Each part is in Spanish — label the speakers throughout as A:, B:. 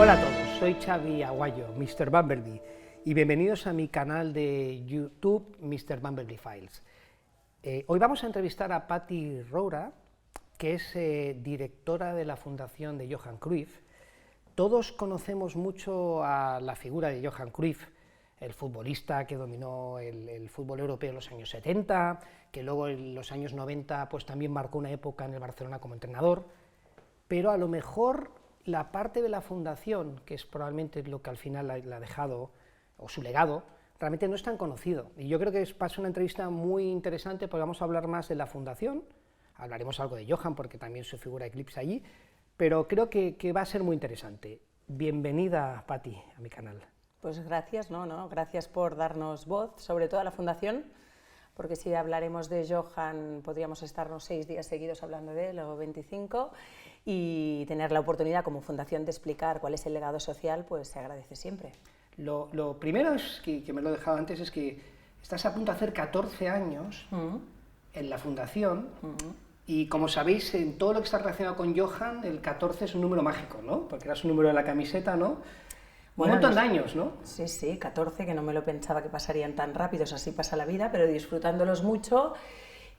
A: Hola a todos, soy Xavi Aguayo, Mr. Bumblebee, y bienvenidos a mi canal de YouTube, Mr. Bumblebee Files. Hoy vamos a entrevistar a Patty Roura, que es directora de la Fundación de Johan Cruyff. Todos conocemos mucho a la figura de Johan Cruyff, el futbolista que dominó el fútbol europeo en los años 70, que luego en los años 90 pues, también marcó una época en el Barcelona como entrenador, pero a lo mejor la parte de la fundación, que es probablemente lo que al final la ha dejado, o su legado, realmente no es tan conocido. Y yo creo que va a ser una entrevista muy interesante porque vamos a hablar más de la fundación, hablaremos algo de Johan porque también su figura eclipsa allí, pero creo que va a ser muy interesante. Bienvenida, Patty, a mi canal.
B: Pues gracias, gracias por darnos voz, sobre todo a la fundación, porque si hablaremos de Johan podríamos estarnos 6 días seguidos hablando de él, o 25, y tener la oportunidad como fundación de explicar cuál es el legado social, pues se agradece siempre.
A: Lo primero es que me lo he dejado antes, es que estás a punto de hacer 14 años en la fundación, y como sabéis, en todo lo que está relacionado con Johan, el 14 es un número mágico, ¿no? Porque era su número de la camiseta, ¿no? Bueno, un montón de años, ¿no?
B: Sí, 14, que no me lo pensaba que pasarían tan rápidos, así pasa la vida, pero disfrutándolos mucho.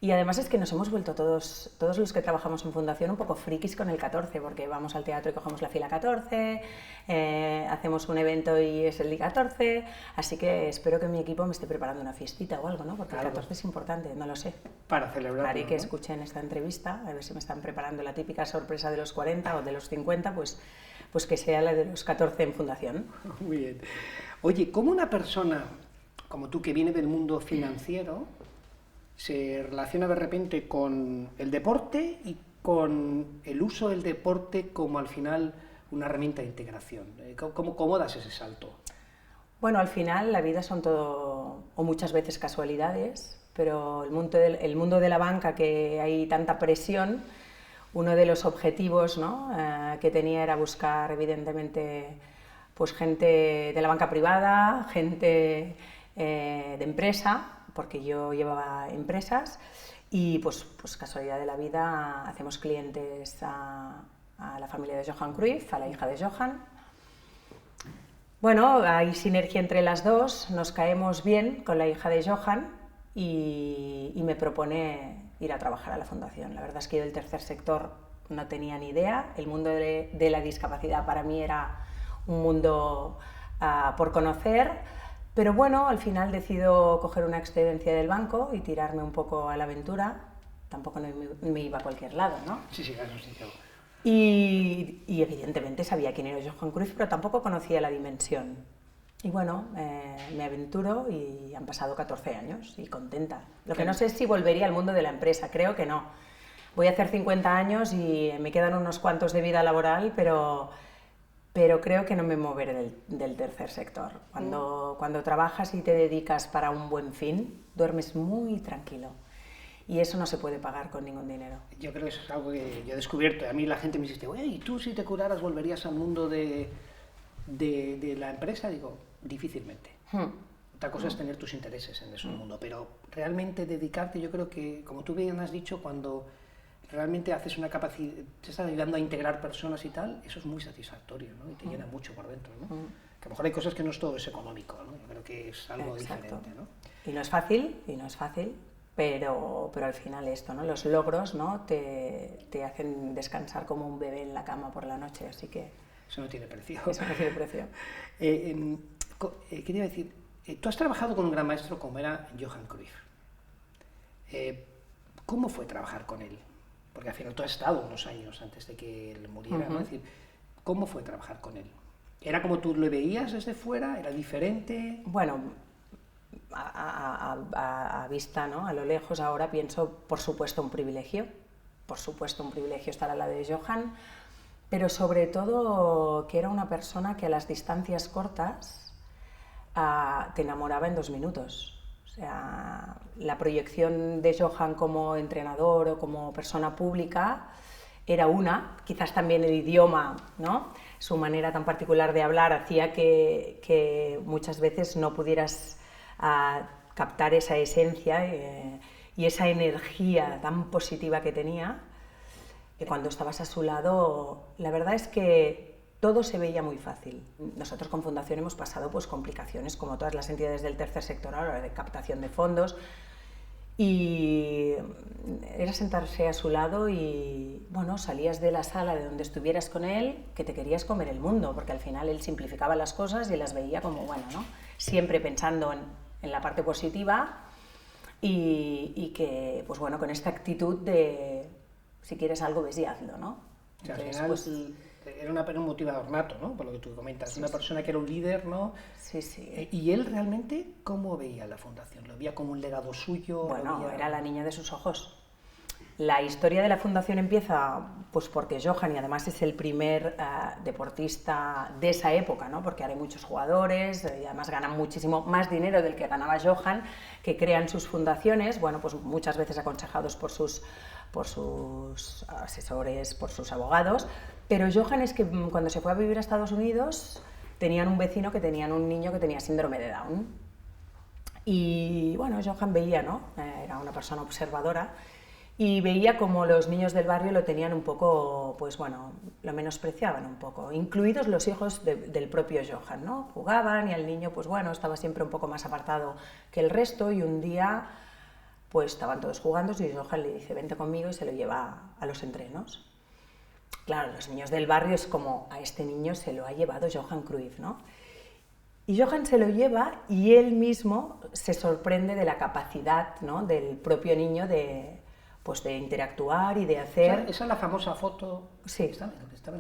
B: Y además es que nos hemos vuelto todos los que trabajamos en fundación un poco frikis con el 14, porque vamos al teatro y cogemos la fila 14, hacemos un evento y es el día 14, así que espero que mi equipo me esté preparando una fiestita o algo, ¿no? Porque claro, el 14 es importante, no lo sé.
A: Para celebrar.
B: Haré que escuchen esta entrevista, a ver si me están preparando la típica sorpresa de los 40 o de los 50, pues que sea la de los 14 en fundación.
A: Muy bien. Oye, ¿cómo una persona como tú que viene del mundo financiero se relaciona de repente con el deporte y con el uso del deporte como al final una herramienta de integración? ¿Cómo das ese salto?
B: Bueno, al final la vida son todo, o muchas veces casualidades, pero el mundo de la banca, que hay tanta presión, uno de los objetivos, ¿no?, que tenía era buscar evidentemente pues gente de la banca privada, gente de empresa, porque yo llevaba empresas, y pues casualidad de la vida hacemos clientes a la familia de Johan Cruyff, a la hija de Johan. Bueno, hay sinergia entre las dos, nos caemos bien con la hija de Johan y me propone ir a trabajar a la fundación. La verdad es que yo del tercer sector no tenía ni idea, el mundo de la discapacidad para mí era un mundo por conocer. Pero bueno, al final decido coger una excedencia del banco y tirarme un poco a la aventura. Tampoco me iba a cualquier lado, ¿no?
A: Sí, claro, sí.
B: Y evidentemente sabía quién era Johan Cruyff, pero tampoco conocía la dimensión. Y bueno, me aventuro y han pasado 14 años y contenta. Lo que no sé es si volvería al mundo de la empresa, creo que no. Voy a hacer 50 años y me quedan unos cuantos de vida laboral, pero creo que no me moveré del tercer sector. Cuando trabajas y te dedicas para un buen fin, duermes muy tranquilo. Y eso no se puede pagar con ningún dinero.
A: Yo creo que eso es algo que yo he descubierto. A mí la gente me dice, oye, ¿y tú si te curaras volverías al mundo de la empresa? Digo, difícilmente. Otra cosa es tener tus intereses en ese mundo, pero realmente dedicarte, yo creo que, como tú bien has dicho, cuando realmente haces una capacidad, te estás ayudando a integrar personas y tal, eso es muy satisfactorio, ¿no? Y te llena mucho por dentro, ¿no? Que a lo mejor hay cosas que no es todo es económico, ¿no? Yo creo que es algo diferente, ¿no?
B: Y no es fácil, pero al final esto, ¿no? Los logros, ¿no?, te hacen descansar como un bebé en la cama por la noche, así que...
A: Eso no tiene precio.
B: Eso no tiene precio.
A: Quería decir, tú has trabajado con un gran maestro como era Johan Cruyff. ¿Cómo fue trabajar con él? Porque al final tú has estado unos años antes de que él muriera, ¿no? Es decir, ¿cómo fue trabajar con él? ¿Era como tú lo veías desde fuera? ¿Era diferente?
B: Bueno, a vista, ¿no?, a lo lejos ahora pienso, por supuesto, un privilegio estar al lado de Johan, pero sobre todo que era una persona que a las distancias cortas te enamoraba en 2 minutos. O sea, la proyección de Johan como entrenador o como persona pública era una, quizás también el idioma, ¿no?, su manera tan particular de hablar hacía que muchas veces no pudieras captar esa esencia y esa energía tan positiva que tenía, que cuando estabas a su lado, la verdad es que todo se veía muy fácil. Nosotros con Fundación hemos pasado pues complicaciones, como todas las entidades del tercer sector ahora, de captación de fondos, y era sentarse a su lado y, bueno, salías de la sala de donde estuvieras con él, que te querías comer el mundo, porque al final él simplificaba las cosas y las veía como, bueno, ¿no? Siempre pensando en la parte positiva y que, pues bueno, con esta actitud de, si quieres algo, ves y hazlo, ¿no?
A: O sea, al final, pues, era un motivador nato, ¿no? Por lo que tú comentas, sí, una persona que era un líder, ¿no?
B: Sí, sí.
A: ¿Y él realmente cómo veía la fundación? ¿Lo veía como un legado suyo?
B: Bueno,
A: veía...
B: era la niña de sus ojos. La historia de la fundación empieza pues porque Johan, y además es el primer deportista de esa época, ¿no? Porque ahora hay muchos jugadores y además ganan muchísimo más dinero del que ganaba Johan, que crean sus fundaciones, bueno, pues muchas veces aconsejados por sus asesores, por sus abogados, pero Johan es que cuando se fue a vivir a Estados Unidos tenían un vecino que tenían un niño que tenía síndrome de Down. Y bueno, Johan veía, ¿no? Era una persona observadora y veía como los niños del barrio lo tenían un poco, pues bueno, lo menospreciaban un poco, incluidos los hijos del propio Johan, ¿no? Jugaban y el niño, pues bueno, estaba siempre un poco más apartado que el resto y un día, pues estaban todos jugando y Johan le dice, vente conmigo y se lo lleva a los entrenos. Claro, los niños del barrio es como, a este niño se lo ha llevado Johan Cruyff, ¿no? Y Johan se lo lleva y él mismo se sorprende de la capacidad, ¿no? Del propio niño de interactuar y de hacer...
A: Esa es la famosa foto...
B: Sí,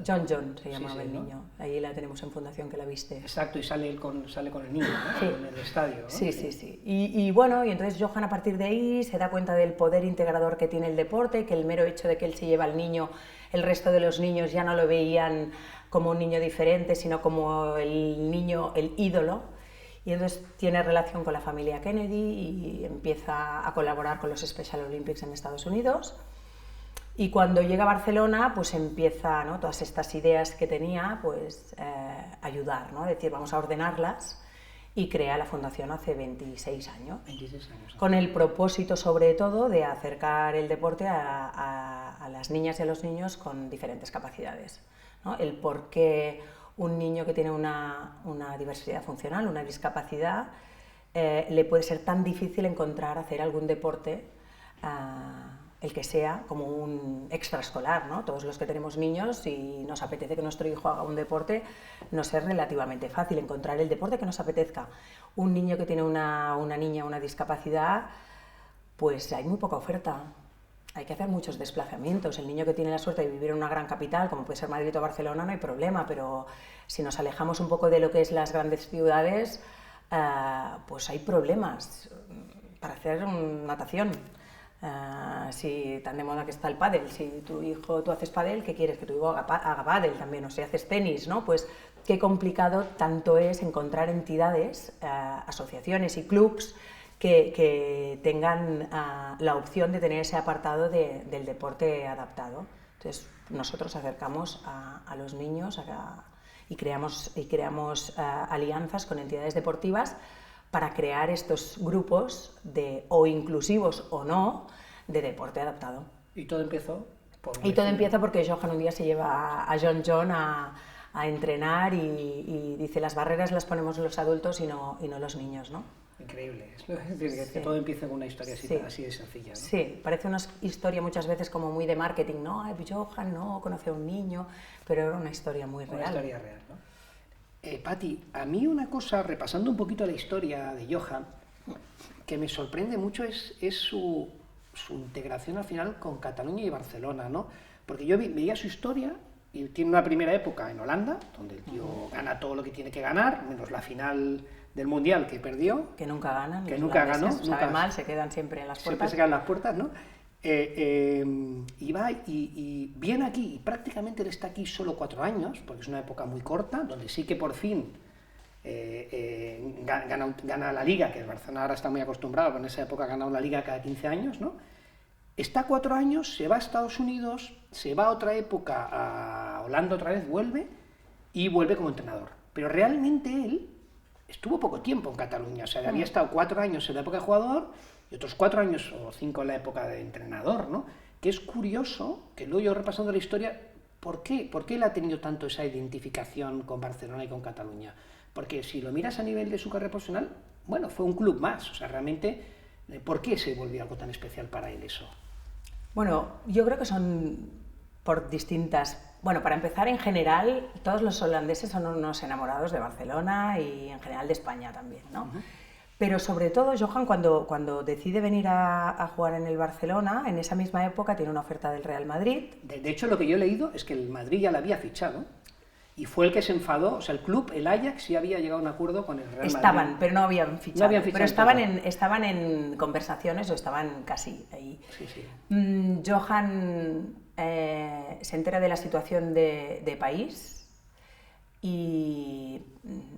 B: John se llamaba el niño, ¿no? Ahí la tenemos en Fundación, que la viste.
A: Exacto, y sale con el niño, ¿no?
B: Sí.
A: En el estadio, ¿no?
B: Sí. Y bueno, y entonces Johan a partir de ahí se da cuenta del poder integrador que tiene el deporte, que el mero hecho de que él se lleva al niño, el resto de los niños ya no lo veían como un niño diferente, sino como el niño, el ídolo. Y entonces tiene relación con la familia Kennedy y empieza a colaborar con los Special Olympics en Estados Unidos. Y cuando llega a Barcelona, pues empieza, ¿no? Todas estas ideas que tenía, pues ayudar, ¿no? Es decir, vamos a ordenarlas, y crea la fundación hace 26 años.
A: 26 años.
B: Con el propósito, sobre todo, de acercar el deporte a las niñas y a los niños con diferentes capacidades, ¿no? El por qué un niño que tiene una diversidad funcional, una discapacidad, le puede ser tan difícil encontrar, hacer algún deporte, el que sea, como un extraescolar, ¿no? Todos los que tenemos niños y nos apetece que nuestro hijo haga un deporte, nos es relativamente fácil encontrar el deporte que nos apetezca. Un niño que tiene una niña, una discapacidad, pues hay muy poca oferta. Hay que hacer muchos desplazamientos. El niño que tiene la suerte de vivir en una gran capital, como puede ser Madrid o Barcelona, no hay problema, pero si nos alejamos un poco de lo que es las grandes ciudades, pues hay problemas para hacer natación. Si tan de moda que está el pádel, si tú haces pádel, ¿qué quieres? Que tu hijo haga pádel también, o si haces tenis, ¿no? Pues qué complicado tanto es encontrar entidades, asociaciones y clubs que tengan la opción de tener ese apartado del deporte adaptado. Entonces nosotros acercamos a los niños y creamos alianzas con entidades deportivas para crear estos grupos o inclusivos o no de deporte adaptado.
A: ¿Y todo empezó?
B: Empieza porque Johan un día se lleva a John a entrenar y dice, las barreras las ponemos los adultos y no los niños, ¿no?
A: Increíble, es decir, que todo empieza con una historia así de sencilla, ¿no?
B: Sí, parece una historia muchas veces como muy de marketing, ¿no? Ay, Johan no conoce a un niño, pero era una historia muy real.
A: Una historia real, ¿no? Pati, a mí una cosa, repasando un poquito la historia de Johan, que me sorprende mucho es su integración al final con Cataluña y Barcelona, ¿no? Porque yo veía su historia y tiene una primera época en Holanda, donde el tío gana todo lo que tiene que ganar, menos la final del Mundial que perdió.
B: Que nunca ganan.
A: Que nunca ganó.
B: Sabe mal, se quedan siempre en las puertas.
A: Siempre se quedan en las puertas, ¿no? Y va y viene aquí, y prácticamente él está aquí solo 4 años, porque es una época muy corta, donde sí que por fin gana la Liga, que el Barcelona ahora está muy acostumbrado, pero en esa época ganaba la Liga cada 15 años, ¿no? Está 4 años, se va a Estados Unidos, se va a otra época a Holanda otra vez, vuelve como entrenador. Pero realmente él estuvo poco tiempo en Cataluña, o sea, había estado 4 años en la época de jugador y otros 4 años o 5 en la época de entrenador, ¿no? Que es curioso que luego yo repasando la historia, ¿por qué él ha tenido tanto esa identificación con Barcelona y con Cataluña? Porque si lo miras a nivel de su carrera profesional, bueno, fue un club más, o sea, realmente, ¿por qué se volvió algo tan especial para él eso?
B: Bueno, yo creo que son por distintas... Bueno, para empezar, en general, todos los holandeses son unos enamorados de Barcelona y en general de España también, ¿no? Uh-huh. Pero sobre todo, Johan, cuando decide venir a jugar en el Barcelona, en esa misma época tiene una oferta del Real Madrid.
A: De hecho, lo que yo he leído es que el Madrid ya la había fichado y fue el que se enfadó, o sea, el club, el Ajax, sí había llegado a un acuerdo con el Real Madrid.
B: Estaban, pero no habían fichado.
A: No habían fichado,
B: pero estaban en conversaciones o estaban casi ahí.
A: Sí, sí.
B: Johan se entera de la situación de país y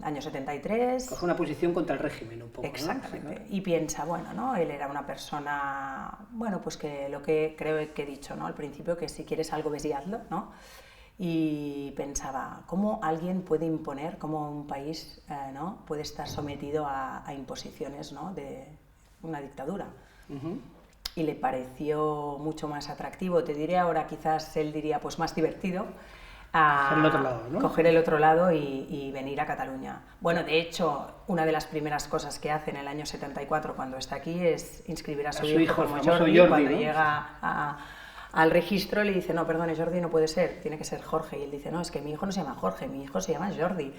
B: año 73...
A: Coge una posición contra el régimen un poco,
B: exactamente,
A: ¿no?
B: Y piensa, bueno, ¿no? Él era una persona, bueno, pues que lo que creo que he dicho, ¿no? Al principio, que si quieres algo, ves y hazlo, ¿no? Y pensaba, ¿cómo alguien puede imponer, cómo un país ¿no? puede estar sometido a imposiciones, ¿no? de una dictadura? Uh-huh. Y le pareció mucho más atractivo, te diré ahora, quizás él diría, pues más divertido,
A: coger el otro lado, ¿no?
B: Coger el otro lado y venir a Cataluña. Bueno, de hecho, una de las primeras cosas que hace en el año 74 cuando está aquí es inscribir a su hijo como Jordi, cuando ¿no? llega al registro le dice, no, perdone, Jordi no puede ser, tiene que ser Jorge. Y él dice, no, es que mi hijo no se llama Jorge, mi hijo se llama Jordi.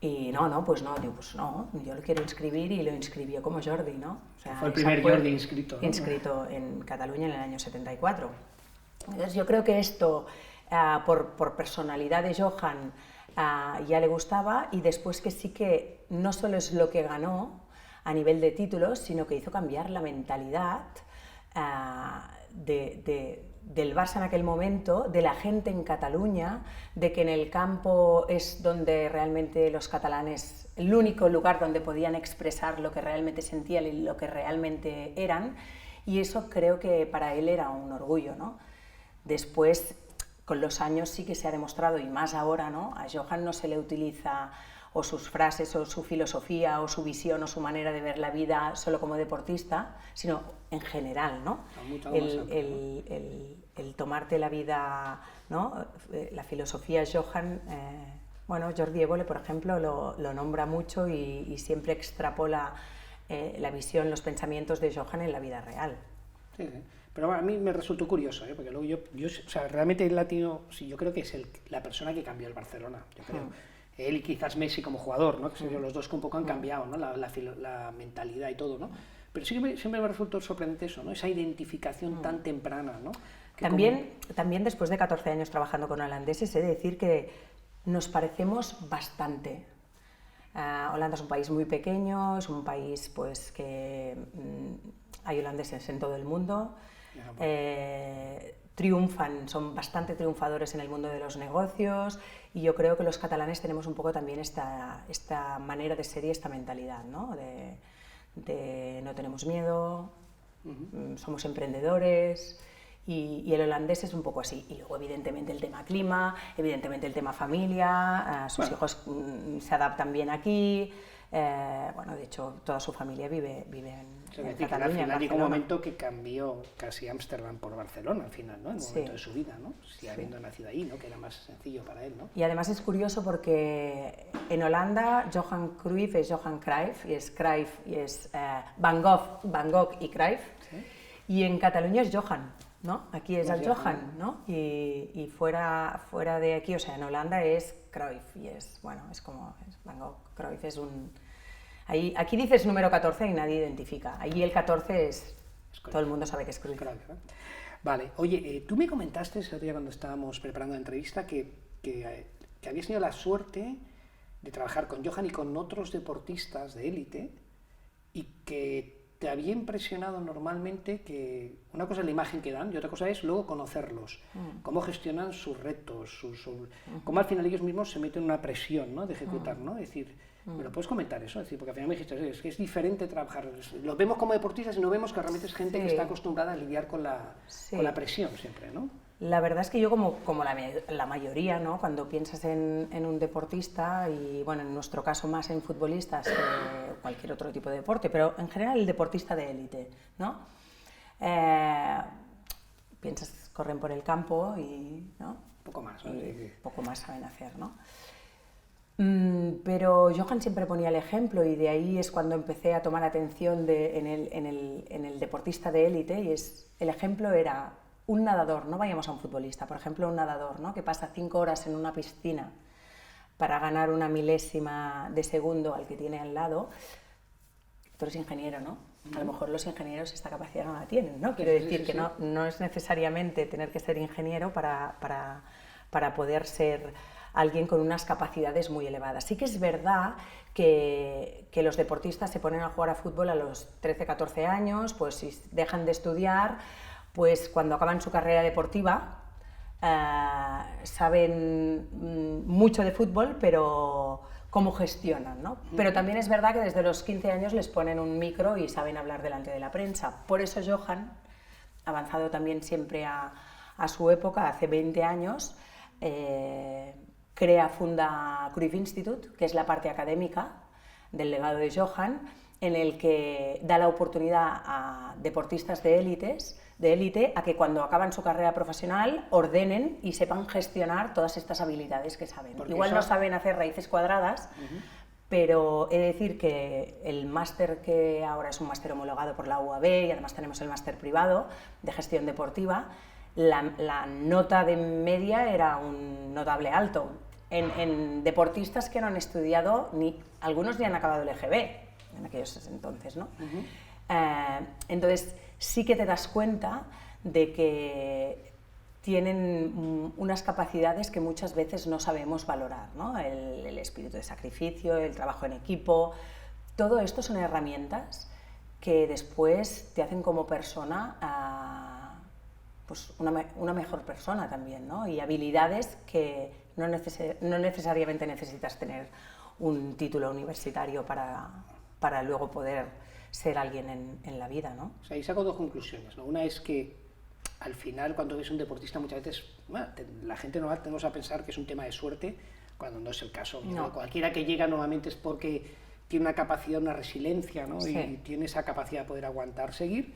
B: Y pues no, digo, pues no, yo lo quiero inscribir y lo inscribió como Jordi, ¿no?
A: O sea, fue el primer Jordi inscrito, ¿no?
B: Inscrito en Cataluña en el año 74. Entonces yo creo que esto, por personalidad de Johan, ya le gustaba, y después que sí que no solo es lo que ganó a nivel de títulos, sino que hizo cambiar la mentalidad del Barça en aquel momento, de la gente en Cataluña, de que en el campo es donde realmente los catalanes, el único lugar donde podían expresar lo que realmente sentían y lo que realmente eran, y eso creo que para él era un orgullo, ¿no? Después, con los años sí que se ha demostrado, y más ahora, ¿no? A Johan no se le utiliza o sus frases, o su filosofía, o su visión, o su manera de ver la vida solo como deportista, sino en general, ¿no? El tomarte la vida, ¿no? La filosofía Johan, bueno, Jordi Évole, por ejemplo, lo nombra mucho y siempre extrapola la visión, los pensamientos de Johan en la vida real.
A: Sí, sí. Pero bueno, a mí me resultó curioso, porque luego yo o sea, realmente el latino, sí, yo creo que es la persona que cambió el Barcelona, yo creo. Él y quizás Messi como jugador, ¿no? Que los dos que un poco han cambiado, ¿no? La mentalidad y todo, ¿no? Pero sí que siempre me resultó sorprendente eso, ¿no? Esa identificación tan temprana, ¿no?
B: También después de 14 años trabajando con holandeses, he de decir que nos parecemos bastante. Holanda es un país muy pequeño, es un país pues que hay holandeses en todo el mundo. Triunfan, son bastante triunfadores en el mundo de los negocios, y yo creo que los catalanes tenemos un poco también esta manera de ser y esta mentalidad, ¿no? De no tenemos miedo, somos emprendedores, y el holandés es un poco así. Y luego evidentemente el tema clima, evidentemente el tema familia, sus hijos se adaptan bien aquí. Bueno, de hecho, toda su familia vive en Cataluña.
A: Al final llegó un momento que cambió casi Ámsterdam por Barcelona, al final, ¿no? En un momento de su vida, ¿no? Si habiendo nacido ahí, ¿no? Que era más sencillo para él, ¿no?
B: Y además es curioso porque en Holanda Johan Cruyff es Johan Cruyff, y es Cruyff y es Van Gogh y Cruyff, ¿sí? Y en Cataluña es Johan, ¿no? Aquí es el Johan, ¿no? Y fuera de aquí, o sea, en Holanda es Cruyff, y es, bueno, es como Van Gogh. Cruyff es un... Aquí dices número 14 y nadie identifica. Allí el 14 es todo el mundo sabe que es Cruyff.
A: Vale, oye, tú me comentaste ese día cuando estábamos preparando la entrevista que habías tenido la suerte de trabajar con Johan y con otros deportistas de élite, y que te había impresionado normalmente que una cosa es la imagen que dan y otra cosa es luego conocerlos, cómo gestionan sus retos, cómo al final ellos mismos se meten en una presión, ¿no? De ejecutar, ¿no? Es decir, ¿me lo puedes comentar eso? Es decir, porque al final me dijiste, es que es diferente trabajar, lo vemos como deportistas y no vemos que realmente es gente que está acostumbrada a lidiar con la presión siempre, ¿no?
B: La verdad es que yo, como la mayoría, ¿no? Cuando piensas en un deportista, y bueno, en nuestro caso más en futbolistas que cualquier otro tipo de deporte, pero en general el deportista de élite, ¿no? Piensas, corren por el campo y, ¿no?
A: Poco más. más, ¿no?
B: Y poco más saben hacer, ¿no? Pero Johan siempre ponía el ejemplo y de ahí es cuando empecé a tomar atención en el deportista de élite y el ejemplo era un nadador, no vayamos a un futbolista, por ejemplo un nadador, ¿no? Que pasa 5 horas en una piscina para ganar una milésima de segundo al que tiene al lado. Tú eres ingeniero, ¿no? A lo mejor los ingenieros esta capacidad no la tienen, ¿no? Quiero decir que no es necesariamente tener que ser ingeniero para poder ser alguien con unas capacidades muy elevadas. Sí que es verdad que los deportistas se ponen a jugar a fútbol a los 13, 14 años, pues si dejan de estudiar, pues cuando acaban su carrera deportiva saben mucho de fútbol, pero cómo gestionan, ¿no? Pero también es verdad que desde los 15 años les ponen un micro y saben hablar delante de la prensa. Por eso Johan, avanzado también siempre a su época, hace 20 años, funda Cruyff Institute, que es la parte académica del legado de Johan, en el que da la oportunidad a deportistas de élite a que cuando acaban su carrera profesional ordenen y sepan gestionar todas estas habilidades que saben.
A: Porque
B: igual no saben hacer raíces cuadradas, pero he de decir que el máster, que ahora es un máster homologado por la UAB y además tenemos el máster privado de gestión deportiva, la nota de media era un notable alto en deportistas que no han estudiado, algunos ni han acabado el EGB en aquellos entonces, ¿no? Entonces sí que te das cuenta de que tienen unas capacidades que muchas veces no sabemos valorar, ¿no? El espíritu de sacrificio, el trabajo en equipo, todo esto son herramientas que después te hacen como persona pues una mejor persona también, ¿no? Y habilidades que no necesariamente necesitas tener un título universitario para luego poder ser alguien en la vida, ¿no?
A: O sea, ahí saco 2 conclusiones, ¿no? Una es que al final, cuando ves un deportista, muchas veces la gente normal tendemos a pensar que es un tema de suerte, cuando no es el caso.
B: No.
A: Cualquiera que llega nuevamente es porque tiene una capacidad, una resiliencia, ¿no?
B: Sí.
A: Y tiene esa capacidad de poder aguantar, seguir.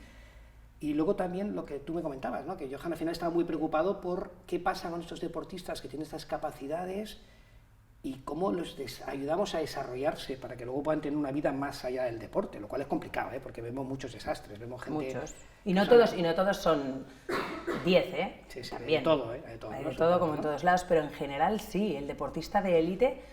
A: Y luego también lo que tú me comentabas, ¿no? Que Johan al final estaba muy preocupado por qué pasa con estos deportistas que tienen estas capacidades y cómo los ayudamos a desarrollarse para que luego puedan tener una vida más allá del deporte, lo cual es complicado, ¿eh? Porque vemos muchos desastres, vemos gente...
B: Muchos. Y no todos son 10, ¿eh?
A: Sí, sí,
B: también.
A: hay de todo, ¿eh? Hay de todo,
B: Hay
A: ¿no?
B: de todo, como en todos lados, pero en general sí, el deportista de élite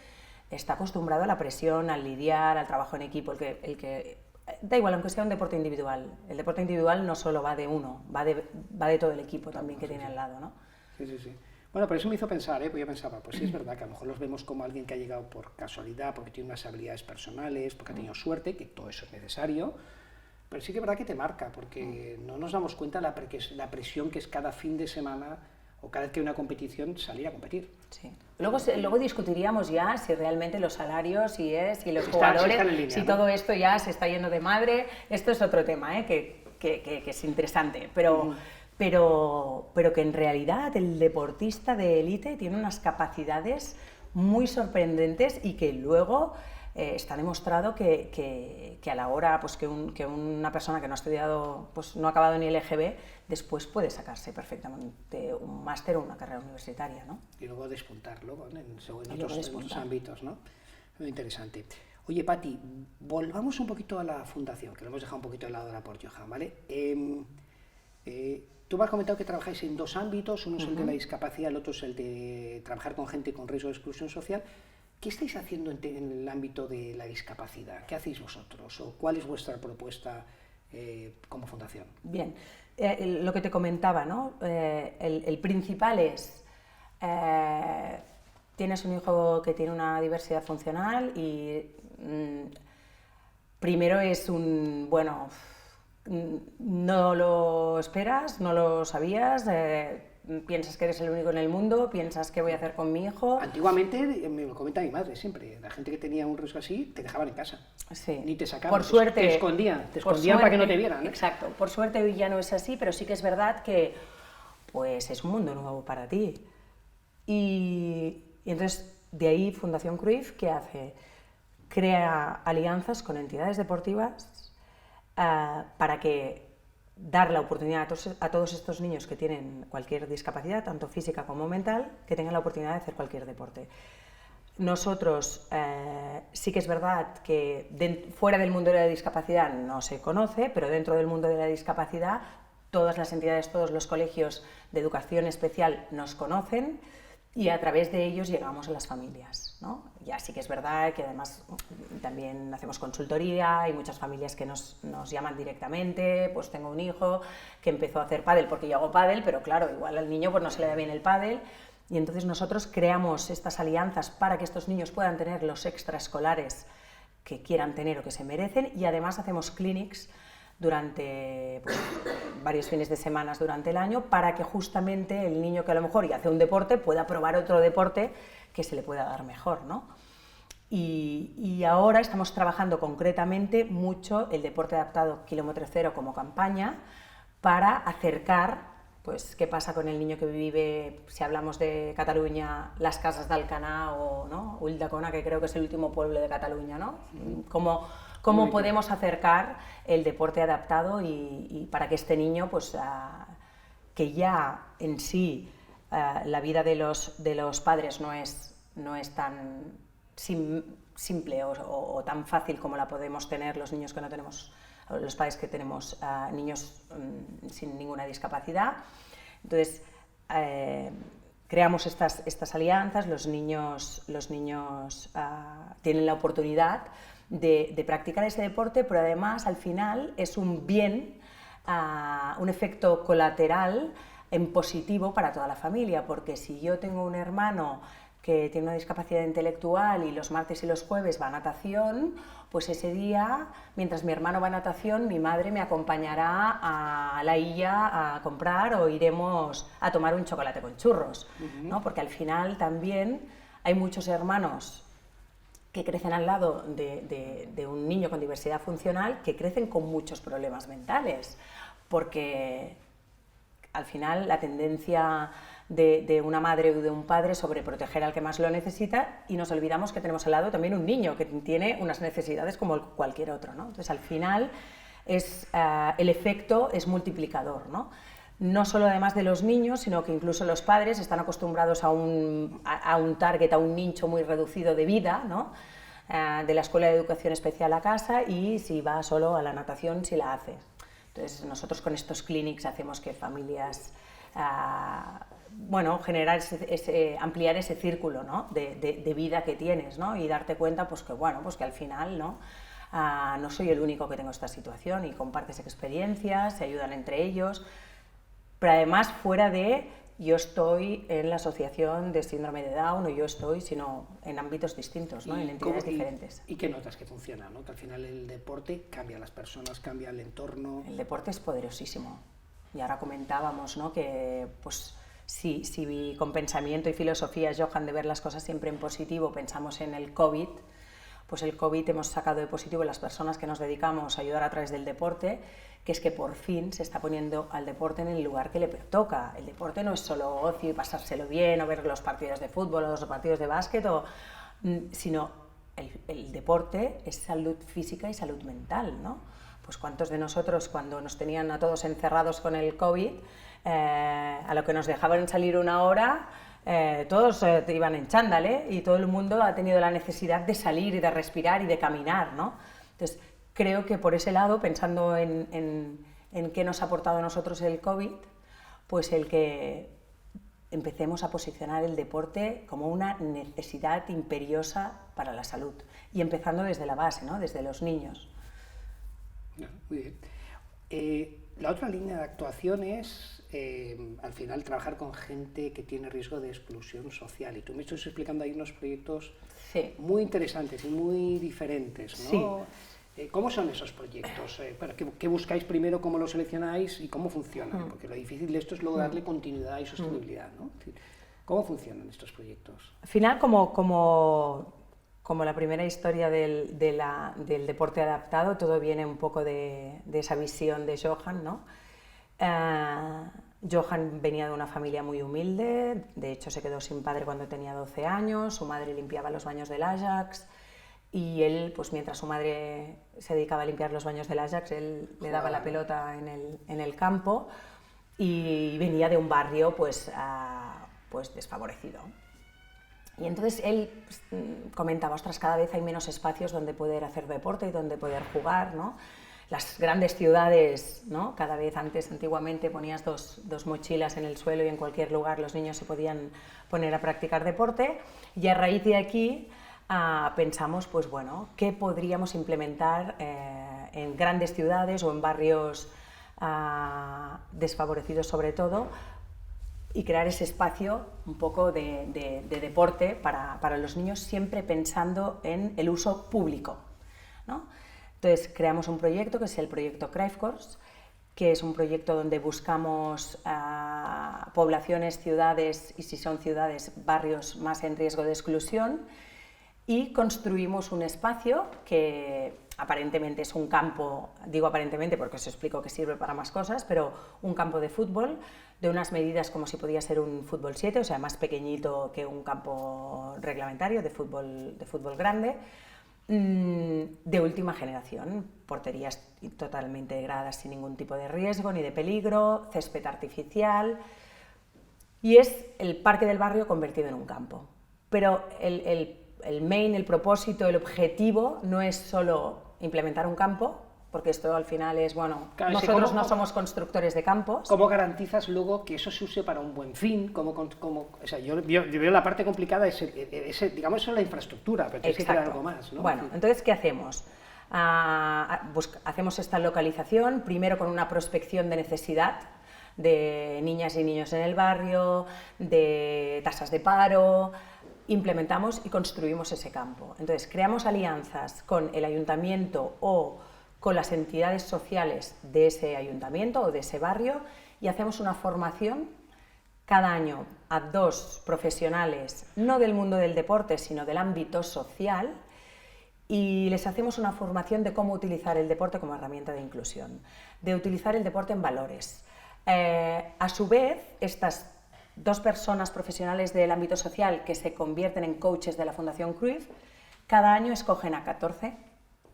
B: está acostumbrado a la presión, al lidiar, al trabajo en equipo, el que da igual, aunque sea un deporte individual. El deporte individual no solo va de uno, va de todo el equipo también que tiene al lado, ¿no?
A: Sí, sí, sí. Bueno, pero eso me hizo pensar, porque yo pensaba, pues sí es verdad que a lo mejor los vemos como alguien que ha llegado por casualidad, porque tiene unas habilidades personales, porque ha tenido suerte, que todo eso es necesario, pero sí que es verdad que te marca, porque no nos damos cuenta la presión que es cada fin de semana o cada vez que hay una competición salir a competir.
B: Sí. Luego discutiríamos ya si realmente los salarios, si los
A: Están
B: jugadores,
A: en línea,
B: si
A: ¿no?
B: todo esto ya se está yendo de madre. Esto es otro tema, que es interesante, pero que en realidad el deportista de élite tiene unas capacidades muy sorprendentes y que luego está demostrado que a la hora pues, que una persona que no ha estudiado, pues no ha acabado ni el EGB, después puede sacarse perfectamente un máster o una carrera universitaria, ¿no?
A: Y luego despuntarlo en otros ámbitos, ¿no? Muy interesante. Oye, Pati, volvamos un poquito a la fundación, que lo hemos dejado un poquito de lado ahora por Johan, ¿vale? Tú me has comentado que trabajáis en 2 ámbitos, uno es el de la discapacidad, el otro es el de trabajar con gente con riesgo de exclusión social. ¿Qué estáis haciendo en el ámbito de la discapacidad? ¿Qué hacéis vosotros? ¿O cuál es vuestra propuesta como fundación?
B: Bien, lo que te comentaba, ¿no? El principal es, tienes un hijo que tiene una diversidad funcional y primero es bueno, no lo esperas, no lo sabías, piensas que eres el único en el mundo, piensas qué voy a hacer con mi hijo.
A: Antiguamente, me lo comenta mi madre siempre, la gente que tenía un riesgo así te dejaban en casa.
B: Sí.
A: Ni te sacaban,
B: por suerte,
A: te escondían para que no te vieran, ¿eh?
B: Exacto, por suerte hoy ya no es así, pero sí que es verdad que pues es un mundo nuevo para ti. Y entonces de ahí Fundación Cruyff, ¿qué hace? Crea alianzas con entidades deportivas para que dar la oportunidad a todos estos niños que tienen cualquier discapacidad, tanto física como mental, que tengan la oportunidad de hacer cualquier deporte. Nosotros sí que es verdad que fuera del mundo de la discapacidad no se conoce, pero dentro del mundo de la discapacidad todas las entidades, todos los colegios de educación especial nos conocen y a través de ellos llegamos a las familias, ¿no? Ya sí que es verdad que además también hacemos consultoría, hay muchas familias que nos llaman directamente, pues tengo un hijo que empezó a hacer pádel porque yo hago pádel, pero claro, igual al niño pues no se le da bien el pádel, y entonces nosotros creamos estas alianzas para que estos niños puedan tener los extraescolares que quieran tener o que se merecen, y además hacemos clinics durante varios fines de semana durante el año para que justamente el niño que a lo mejor ya hace un deporte pueda probar otro deporte que se le pueda dar mejor, ¿no? Y ahora estamos trabajando concretamente mucho el deporte adaptado kilómetro cero como campaña para acercar, pues, qué pasa con el niño que vive, si hablamos de Cataluña, las Casas d'Alcanar o, ¿no?, Ulldecona, que creo que es el último pueblo de Cataluña, ¿no? ¿Cómo podemos acercar el deporte adaptado y para que este niño, pues, que ya en sí la vida de los padres no es tan simple o tan fácil como la podemos tener los niños que no tenemos, los padres que tenemos niños sin ninguna discapacidad? Entonces, creamos estas alianzas, los niños tienen la oportunidad de practicar ese deporte, pero además al final es un bien, un efecto colateral en positivo para toda la familia, porque si yo tengo un hermano que tiene una discapacidad intelectual y los martes y los jueves va a natación, pues ese día, mientras mi hermano va a natación, mi madre me acompañará a la Illa a comprar o iremos a tomar un chocolate con churros, ¿no? Porque al final también hay muchos hermanos que crecen al lado de un niño con diversidad funcional que crecen con muchos problemas mentales, porque al final la tendencia de una madre o de un padre sobre proteger al que más lo necesita, y nos olvidamos que tenemos al lado también un niño que tiene unas necesidades como cualquier otro, ¿no? Entonces al final el efecto es multiplicador, ¿no? No solo además de los niños, sino que incluso los padres están acostumbrados a un target, a un nicho muy reducido de vida, ¿no? De la Escuela de Educación Especial a casa, y si va solo a la natación, si la hace. Entonces nosotros con estos clinics hacemos que familias, generar ampliar ese círculo, ¿no?, de vida que tienes, ¿no? Y darte cuenta, pues que al final, ¿no?, no soy el único que tengo esta situación, y compartes experiencias, se ayudan entre ellos, pero además fuera de yo estoy en la asociación de síndrome de Down o yo estoy, sino en ámbitos distintos, ¿no?, en entidades diferentes.
A: ¿Y qué notas que funciona, ¿no? Que al final el deporte cambia a las personas, cambia el entorno.
B: El deporte es poderosísimo. Y ahora comentábamos, ¿no?, que pues si con pensamiento y filosofía, Johan, de ver las cosas siempre en positivo, pensamos en el COVID, pues el COVID hemos sacado de positivo las personas que nos dedicamos a ayudar a través del deporte, que es que por fin se está poniendo al deporte en el lugar que le toca. El deporte no es solo ocio y pasárselo bien o ver los partidos de fútbol o los partidos de básquet, sino el deporte es salud física y salud mental, ¿no? Pues cuántos de nosotros, cuando nos tenían a todos encerrados con el COVID, a lo que nos dejaban salir una hora, todos iban en chándal, y todo el mundo ha tenido la necesidad de salir y de respirar y de caminar, ¿no? Entonces, creo que por ese lado, pensando en qué nos ha aportado a nosotros el COVID, pues el que empecemos a posicionar el deporte como una necesidad imperiosa para la salud, y empezando desde la base, ¿no?, desde los niños.
A: Muy bien. La otra línea de actuación es, al final, trabajar con gente que tiene riesgo de exclusión social. Y tú me estás explicando ahí unos proyectos muy interesantes y muy diferentes, ¿no? Sí. ¿Cómo son esos proyectos? ¿Qué buscáis primero, cómo los seleccionáis y cómo funcionan? Porque lo difícil de esto es luego darle continuidad y sostenibilidad, ¿no? ¿Cómo funcionan estos proyectos?
B: Al final, como la primera historia del deporte adaptado, todo viene un poco de esa visión de Johan, ¿no? Johan venía de una familia muy humilde, de hecho se quedó sin padre cuando tenía 12 años, su madre limpiaba los baños del Ajax, y él, pues mientras su madre se dedicaba a limpiar los baños del Ajax, él le daba la pelota en el campo, y venía de un barrio pues desfavorecido. Y entonces él comentaba, ostras, cada vez hay menos espacios donde poder hacer deporte y donde poder jugar, ¿no? Las grandes ciudades, ¿no? Cada vez antiguamente ponías dos mochilas en el suelo y en cualquier lugar los niños se podían poner a practicar deporte, y a raíz de aquí pensamos, pues bueno, ¿qué podríamos implementar en grandes ciudades o en barrios desfavorecidos sobre todo, y crear ese espacio un poco de deporte para los niños, siempre pensando en el uso público, ¿no? Entonces creamos un proyecto que es el proyecto Cruijffkors, que es un proyecto donde buscamos poblaciones, ciudades, y si son ciudades, barrios más en riesgo de exclusión, y construimos un espacio que aparentemente es un campo, digo aparentemente porque os explico que sirve para más cosas, pero un campo de fútbol de unas medidas como si podía ser un fútbol 7, o sea, más pequeñito que un campo reglamentario de fútbol grande, de última generación, porterías totalmente gradas sin ningún tipo de riesgo ni de peligro, césped artificial, y es el parque del barrio convertido en un campo. Pero el propósito, el objetivo no es solo implementar un campo, porque esto al final es, bueno, claro, nosotros no somos constructores de campos.
A: ¿Cómo garantizas luego que eso se use para un buen fin? O sea, yo veo la parte complicada, digamos, eso es la infraestructura, pero tienes que crear algo más, ¿no?
B: Bueno, entonces, ¿qué hacemos? Hacemos esta localización, primero con una prospección de necesidad de niñas y niños en el barrio, de tasas de paro, implementamos y construimos ese campo. Entonces, creamos alianzas con el ayuntamiento o con las entidades sociales de ese ayuntamiento o de ese barrio, y hacemos una formación cada año a 2 profesionales, no del mundo del deporte, sino del ámbito social, y les hacemos una formación de cómo utilizar el deporte como herramienta de inclusión, de utilizar el deporte en valores. A su vez, estas 2 personas profesionales del ámbito social que se convierten en coaches de la Fundación Cruyff, cada año escogen a 14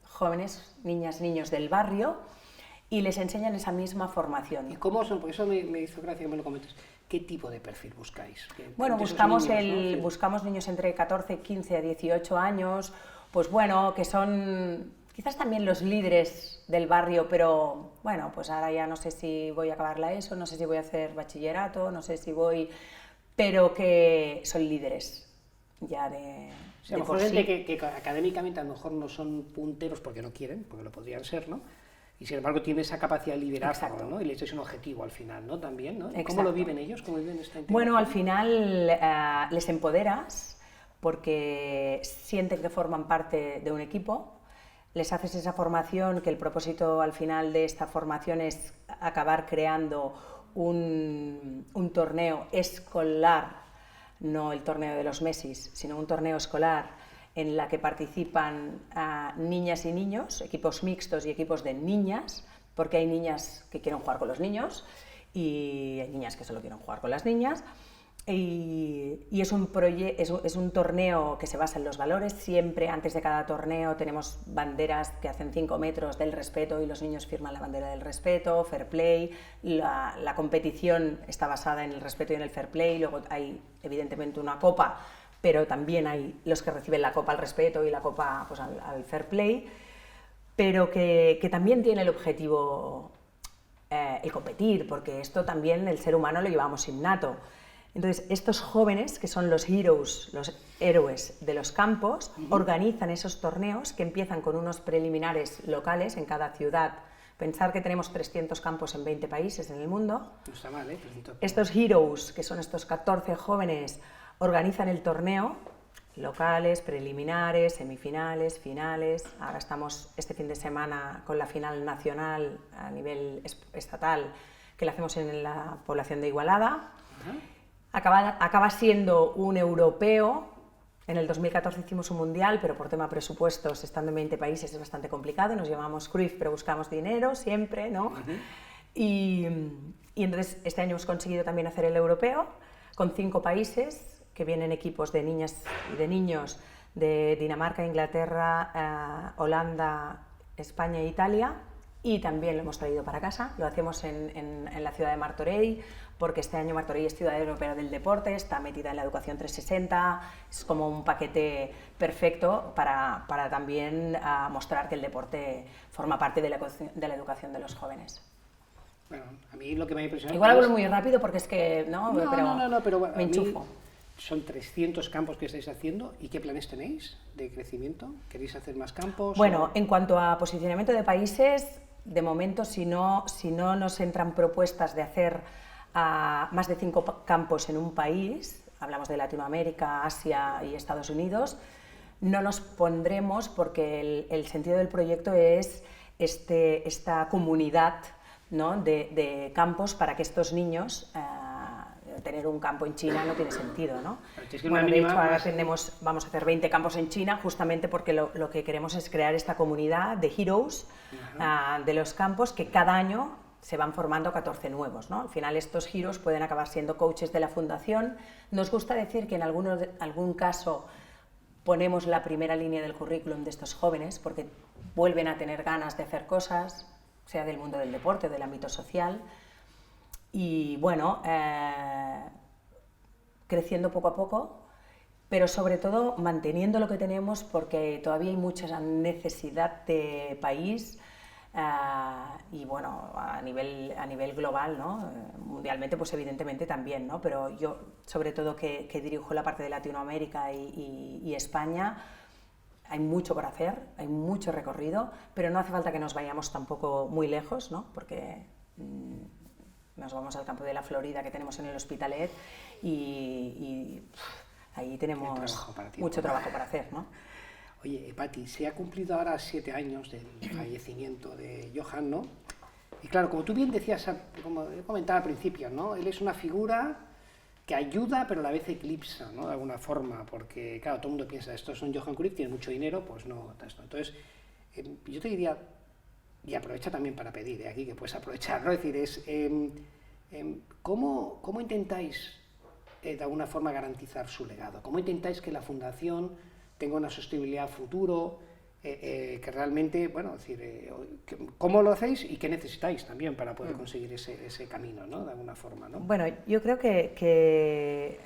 B: jóvenes, niñas, niños del barrio, y les enseñan esa misma formación.
A: ¿Y cómo son? Porque eso me hizo gracia que me lo comentes. ¿Qué tipo de perfil buscáis?
B: Bueno, buscamos niños entre 14, 15 a 18 años, pues bueno, que son quizás también los líderes del barrio, pero bueno, pues ahora ya no sé si voy a acabar la ESO, no sé si voy a hacer bachillerato, no sé si voy, pero que son líderes ya de...
A: O sea, a lo mejor gente que académicamente a lo mejor no son punteros porque no quieren, porque lo podrían ser, ¿no? Y sin embargo tiene esa capacidad de liderazgo, ¿no? Y les es un objetivo al final, ¿no? También, ¿no? ¿Cómo lo viven ellos? ¿Cómo viven esta integración?
B: Bueno, al final les empoderas porque sienten que forman parte de un equipo, les haces esa formación, que el propósito al final de esta formación es acabar creando un torneo escolar, no el torneo de los Messis, sino un torneo escolar en la que participan niñas y niños, equipos mixtos y equipos de niñas, porque hay niñas que quieren jugar con los niños y hay niñas que solo quieren jugar con las niñas. Y es un torneo que se basa en los valores. Siempre antes de cada torneo tenemos banderas que hacen 5 metros del respeto y los niños firman la bandera del respeto, fair play. La competición está basada en el respeto y en el fair play. Luego hay evidentemente una copa, pero también hay los que reciben la copa al respeto y la copa pues, al fair play, pero que también tiene el objetivo el competir, porque esto también el ser humano lo llevamos innato. Entonces, estos jóvenes, que son los heroes, los héroes de los campos, organizan esos torneos que empiezan con unos preliminares locales en cada ciudad. Pensar que tenemos 300 campos en 20 países en el mundo.
A: No está mal, ¿eh? 300.
B: Estos heroes, que son estos 14 jóvenes, organizan el torneo, locales, preliminares, semifinales, finales. Ahora estamos este fin de semana con la final nacional a nivel estatal, que la hacemos en la población de Igualada. Acaba siendo un europeo. En el 2014 hicimos un mundial, pero por tema presupuestos, estando en 20 países, es bastante complicado. Nos llamamos Cruyff, pero buscamos dinero siempre, ¿no? Y entonces este año hemos conseguido también hacer el europeo, con 5 países, que vienen equipos de niñas y de niños de Dinamarca, Inglaterra, Holanda, España e Italia, y también lo hemos traído para casa. Lo hacemos en la ciudad de Martorell, porque este año Martorell es ciudad europea del deporte, está metida en la educación 360, es como un paquete perfecto para también mostrar que el deporte forma parte de la educación de los jóvenes.
A: Bueno, a mí lo que me ha impresionado...
B: Igual hablo muy rápido porque es que
A: pero bueno,
B: me enchufo.
A: Son 300 campos que estáis haciendo. ¿Y qué planes tenéis de crecimiento? ¿Queréis hacer más campos?
B: Bueno, en cuanto a posicionamiento de países, de momento, si no nos entran propuestas de hacer más de 5 campos en un país, hablamos de Latinoamérica, Asia y Estados Unidos, no nos pondremos porque el sentido del proyecto es esta comunidad, ¿no?, de campos para que estos niños... tener un campo en China no tiene sentido, ¿no? Bueno, de hecho, ahora vamos a hacer 20 campos en China justamente porque lo que queremos es crear esta comunidad de heroes de los campos, que cada año se van formando 14 nuevos, ¿no? Al final estos heroes pueden acabar siendo coaches de la fundación. Nos gusta decir que en algún caso ponemos la primera línea del currículum de estos jóvenes porque vuelven a tener ganas de hacer cosas, sea del mundo del deporte o del ámbito social. Y bueno, creciendo poco a poco, pero sobre todo manteniendo lo que tenemos porque todavía hay mucha necesidad de país y bueno, a nivel global, ¿no? Mundialmente pues evidentemente también, ¿no? Pero yo sobre todo que dirijo la parte de Latinoamérica y España, hay mucho por hacer, hay mucho recorrido, pero no hace falta que nos vayamos tampoco muy lejos, ¿no? Porque... nos vamos al campo de la Florida que tenemos en el Hospitalet y ahí tenemos mucho trabajo para hacer, ¿no?
A: Oye, Pati, se ha cumplido ahora 7 años del fallecimiento de Johan, ¿no? Y claro, como tú bien decías, como he comentado al principio, ¿no? Él es una figura que ayuda, pero a la vez eclipsa, ¿no? De alguna forma, porque, claro, todo el mundo piensa, estos son Johan Cruyff, tiene mucho dinero, pues no, esto. Entonces, yo te diría... Y aprovecha también para pedir, aquí que puedes aprovechar, ¿no? Es decir, ¿cómo intentáis de alguna forma garantizar su legado? ¿Cómo intentáis que la fundación tenga una sostenibilidad futuro? Que realmente, bueno, es decir, ¿cómo lo hacéis y qué necesitáis también para poder conseguir ese camino, ¿no? De alguna forma, ¿no?
B: Bueno, yo creo que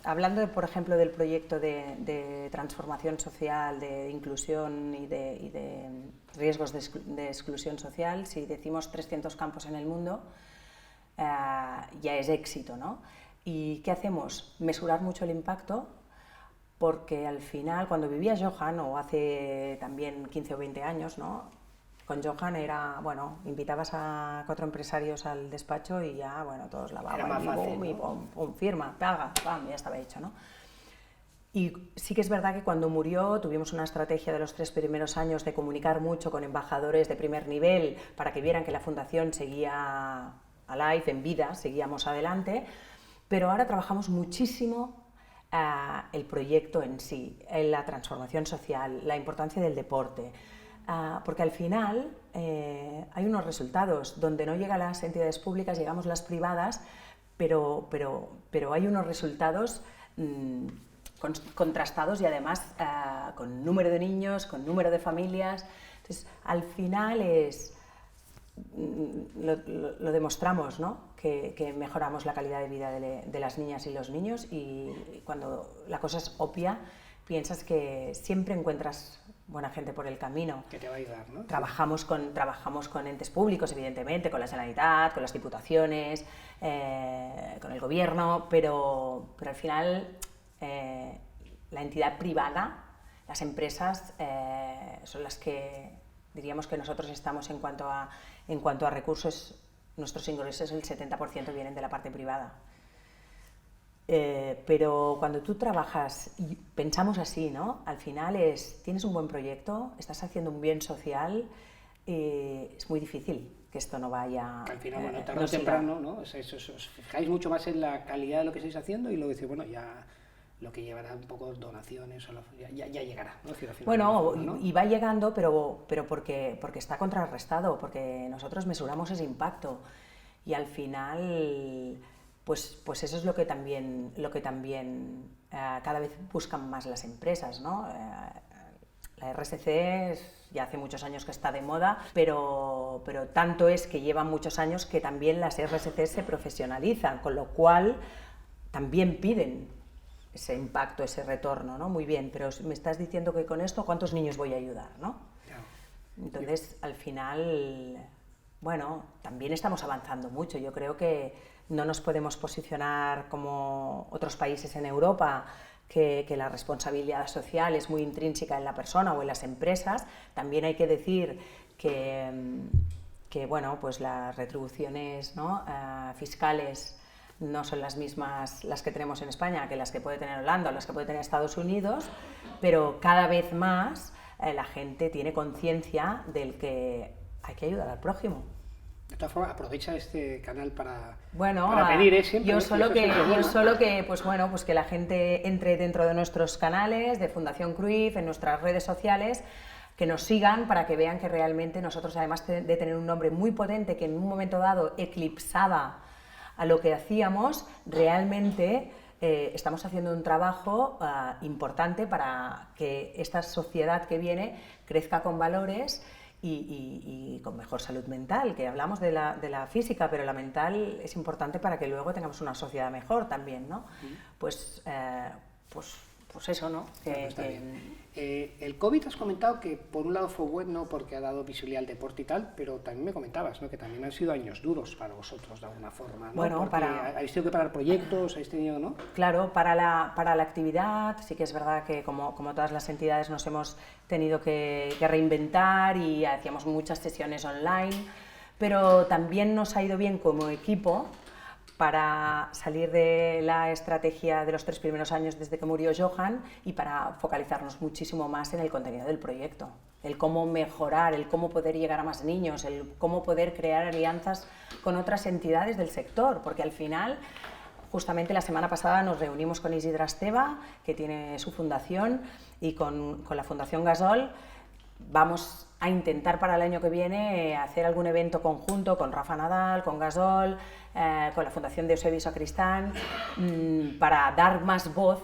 B: hablando, por ejemplo, del proyecto de transformación social, de inclusión y de riesgos de exclusión social, si decimos 300 campos en el mundo, ya es éxito, ¿no? ¿Y qué hacemos? Mesurar mucho el impacto, porque al final, cuando vivía Johan, o hace también 15 o 20 años, ¿no? Con Johan era, bueno, invitabas a 4 empresarios al despacho y ya, bueno, todos lavaban y pum, firma, paga, pam, ya estaba hecho, ¿no? Y sí que es verdad que cuando murió tuvimos una estrategia de los 3 primeros años de comunicar mucho con embajadores de primer nivel para que vieran que la fundación seguía alive, en vida, seguíamos adelante, pero ahora trabajamos muchísimo el proyecto en sí, la transformación social, la importancia del deporte, porque al final hay unos resultados donde no llegan las entidades públicas, llegamos las privadas, pero hay unos resultados contrastados y además con número de niños, con número de familias. Entonces, al final lo demostramos, ¿no? Que mejoramos la calidad de vida de las niñas y los niños, y cuando la cosa es obvia piensas que siempre encuentras buena gente por el camino.
A: Que te va a ayudar, ¿no?
B: Trabajamos con entes públicos, evidentemente, con la Generalitat, con las diputaciones, con el gobierno, pero al final la entidad privada, las empresas, son las que diríamos que nosotros estamos en cuanto a recursos, nuestros ingresos el 70% vienen de la parte privada. Pero cuando tú trabajas y pensamos así, ¿no? Al final tienes un buen proyecto, estás haciendo un bien social, es muy difícil que esto no vaya.
A: Al final, bueno, tarde o temprano, ¿no? Os fijáis mucho más en la calidad de lo que estáis haciendo y luego decís, bueno, ya lo que llevará un poco donaciones, ya llegará, ¿no? Es decir, al final,
B: bueno,
A: ¿no?
B: Y va llegando, pero porque está contrarrestado, porque nosotros mesuramos ese impacto y al final pues eso es lo que también cada vez buscan más las empresas, ¿no? La RSC ya hace muchos años que está de moda, pero tanto es que llevan muchos años que también las RSC se profesionalizan, con lo cual también piden ese impacto, ese retorno, ¿no? Muy bien, pero me estás diciendo que con esto, ¿cuántos niños voy a ayudar, no? Entonces, al final, bueno, también estamos avanzando mucho. Yo creo que no nos podemos posicionar como otros países en Europa, que la responsabilidad social es muy intrínseca en la persona o en las empresas. También hay que decir que bueno, pues las retribuciones, ¿no? Fiscales no son las mismas las que tenemos en España que las que puede tener Holanda o las que puede tener Estados Unidos, pero cada vez más la gente tiene conciencia del que hay que ayudar al prójimo.
A: De todas formas, aprovecha este canal para
B: pedir
A: siempre.
B: Yo solo que, pues bueno, pues que la gente entre dentro de nuestros canales de Fundación Cruyff, en nuestras redes sociales, que nos sigan para que vean que realmente nosotros, además de tener un nombre muy potente que en un momento dado eclipsaba a lo que hacíamos, realmente estamos haciendo un trabajo importante para que esta sociedad que viene crezca con valores y con mejor salud mental, que hablamos de la física, pero la mental es importante para que luego tengamos una sociedad mejor también, ¿no? Pues eso, ¿no?
A: Está bien. El COVID has comentado que por un lado fue bueno porque ha dado visibilidad al deporte y tal, pero también me comentabas, ¿no? Que también han sido años duros para vosotros de alguna forma, ¿no?
B: Bueno,
A: porque habéis tenido que parar proyectos, habéis tenido, ¿no?
B: Claro, para la actividad sí que es verdad que como todas las entidades nos hemos tenido que reinventar y hacíamos muchas sesiones online, pero también nos ha ido bien como equipo para salir de la estrategia de los 3 primeros años desde que murió Johan y para focalizarnos muchísimo más en el contenido del proyecto, el cómo mejorar, el cómo poder llegar a más niños, el cómo poder crear alianzas con otras entidades del sector, porque al final, justamente la semana pasada nos reunimos con Isidra Esteva, que tiene su fundación, y con la Fundación Gasol. Vamos a intentar para el año que viene hacer algún evento conjunto con Rafa Nadal, con Gasol, con la Fundación de Eusebio Sacristán, para dar más voz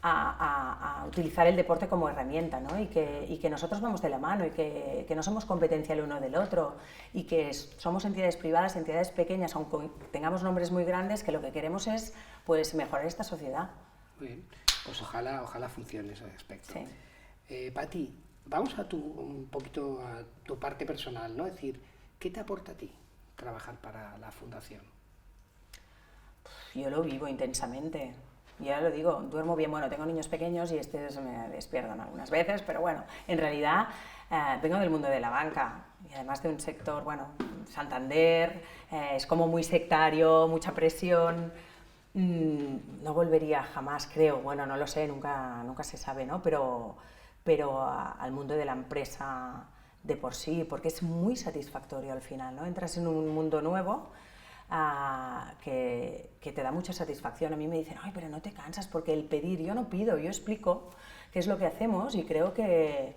B: a utilizar el deporte como herramienta, ¿no? y que nosotros vamos de la mano y que no somos competencia el uno del otro y que somos entidades privadas, entidades pequeñas, aunque tengamos nombres muy grandes, que lo que queremos es pues, mejorar esta sociedad.
A: Muy bien, pues ojalá funcione ese aspecto.
B: Sí.
A: Pati, vamos un poquito a tu parte personal, ¿no? Es decir, ¿qué te aporta a ti trabajar para la Fundación?
B: Yo lo vivo intensamente. Ya lo digo, duermo bien, bueno, tengo niños pequeños y me despiertan algunas veces, pero bueno, en realidad vengo del mundo de la banca y además de un sector, bueno, Santander, es como muy sectario, mucha presión. No volvería jamás, creo, bueno, no lo sé, nunca se sabe, ¿no? Pero al mundo de la empresa de por sí, porque es muy satisfactorio al final, ¿no? Entras en un mundo nuevo que te da mucha satisfacción. A mí me dicen, ay, pero no te cansas, porque el pedir, yo no pido, yo explico qué es lo que hacemos y creo que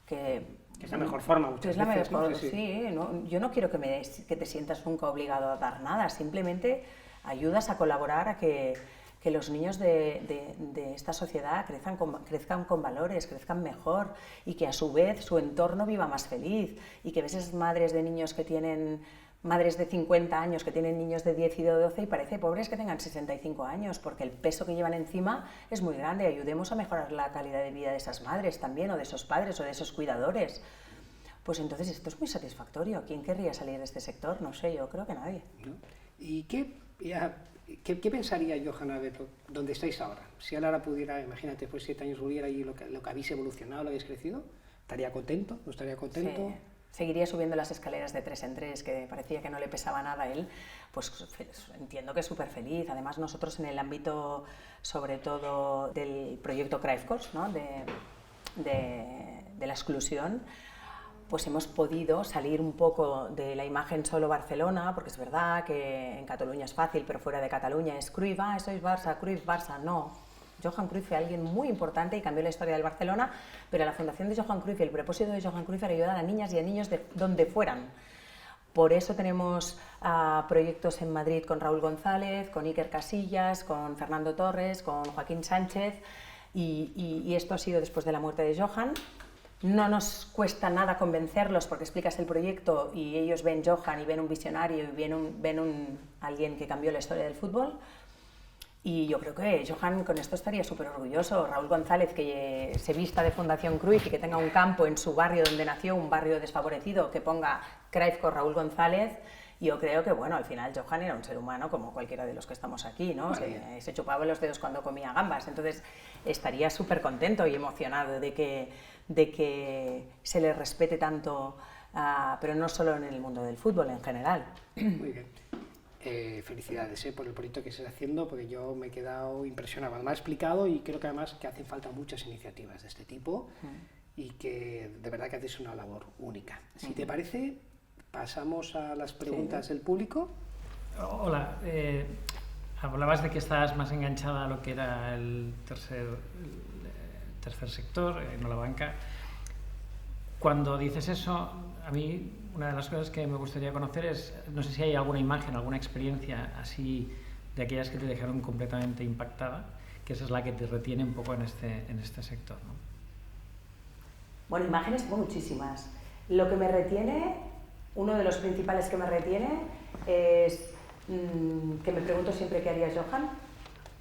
A: es la mejor forma muchas veces,
B: mejor,
A: ¿no?
B: Sí, ¿no? Yo no quiero que te sientas nunca obligado a dar nada, simplemente ayudas a colaborar a que los niños de esta sociedad crezcan con valores, crezcan mejor y que a su vez su entorno viva más feliz y que ves esas madres de niños que tienen, madres de 50 años que tienen niños de 10 y de 12 y parece pobres que tengan 65 años porque el peso que llevan encima es muy grande. Ayudemos a mejorar la calidad de vida de esas madres también, o de esos padres o de esos cuidadores. Pues entonces esto es muy satisfactorio. ¿Quién querría salir de este sector? No sé, yo creo que nadie.
A: ¿Y qué pensaría Johan a ver dónde estáis ahora? Si él ahora pudiera, imagínate, después de 7 años volviera y lo que habéis evolucionado, lo habéis crecido, ¿estaría contento? ¿No estaría contento?
B: Sí. Seguiría subiendo las escaleras de 3 en 3, que parecía que no le pesaba nada a él, pues entiendo que es súper feliz. Además nosotros en el ámbito, sobre todo del proyecto Cruyff Course, ¿no? de la exclusión, pues hemos podido salir un poco de la imagen solo Barcelona, porque es verdad que en Cataluña es fácil, pero fuera de Cataluña es Cruyff, sois Barça, Cruyff, Barça, no. Johan Cruyff fue alguien muy importante y cambió la historia del Barcelona, pero la fundación de Johan Cruyff y el propósito de Johan Cruyff era ayudar a niñas y a niños de donde fueran. Por eso tenemos proyectos en Madrid con Raúl González, con Iker Casillas, con Fernando Torres, con Joaquín Sánchez, y esto ha sido después de la muerte de Johan. No nos cuesta nada convencerlos porque explicas el proyecto y ellos ven Johan y ven un visionario y ven alguien que cambió la historia del fútbol. Y yo creo que Johan con esto estaría súper orgulloso. Raúl González, que se vista de Fundación Cruyff y que tenga un campo en su barrio donde nació, un barrio desfavorecido, que ponga Cruyff con Raúl González. Yo creo que, bueno, al final Johan era un ser humano como cualquiera de los que estamos aquí, ¿no? Se chupaba los dedos cuando comía gambas. Entonces estaría súper contento y emocionado de que se le respete tanto, pero no solo en el mundo del fútbol, en general.
A: Muy bien. Felicidades por el proyecto que estás haciendo, porque yo me he quedado impresionado. Me ha explicado y creo que además que hacen falta muchas iniciativas de este tipo y que de verdad que haces una labor única. Si te parece, pasamos a las preguntas del público.
C: Hola, hablabas de que estabas más enganchada a lo que era el tercer sector, no la banca. Cuando dices eso, a mí una de las cosas que me gustaría conocer es, no sé si hay alguna imagen, alguna experiencia así de aquellas que te dejaron completamente impactada, que esa es la que te retiene un poco en este sector, ¿no?
B: Bueno, imágenes tengo muchísimas. Lo que me retiene, uno de los principales que me retiene es que me pregunto siempre qué haría Johan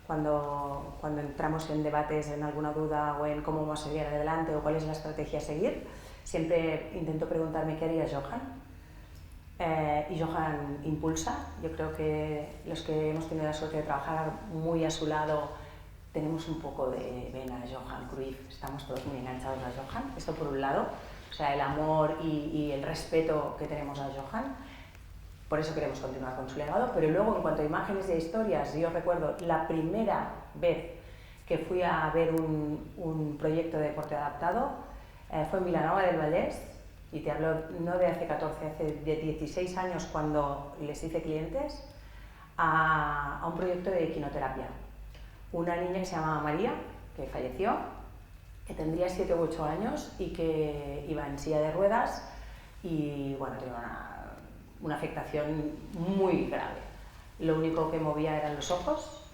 B: cuando entramos en debates, en alguna duda o en cómo vamos a seguir adelante o cuál es la estrategia a seguir. Siempre intento preguntarme qué haría Johan. Y Johan impulsa. Yo creo que los que hemos tenido la suerte de trabajar muy a su lado tenemos un poco de vena Johan Cruyff. Estamos todos muy enganchados a Johan. Esto por un lado, o sea, el amor y el respeto que tenemos a Johan. Por eso queremos continuar con su legado. Pero luego, en cuanto a imágenes e historias, yo recuerdo la primera vez que fui a ver un proyecto de deporte adaptado. Fue en Vilanova del Vallès, y te hablo no de hace 14, hace de 16 años cuando les hice clientes, a un proyecto de equinoterapia. Una niña que se llamaba María, que falleció, que tendría 7 u 8 años y que iba en silla de ruedas y bueno, tenía una afectación muy grave. Lo único que movía eran los ojos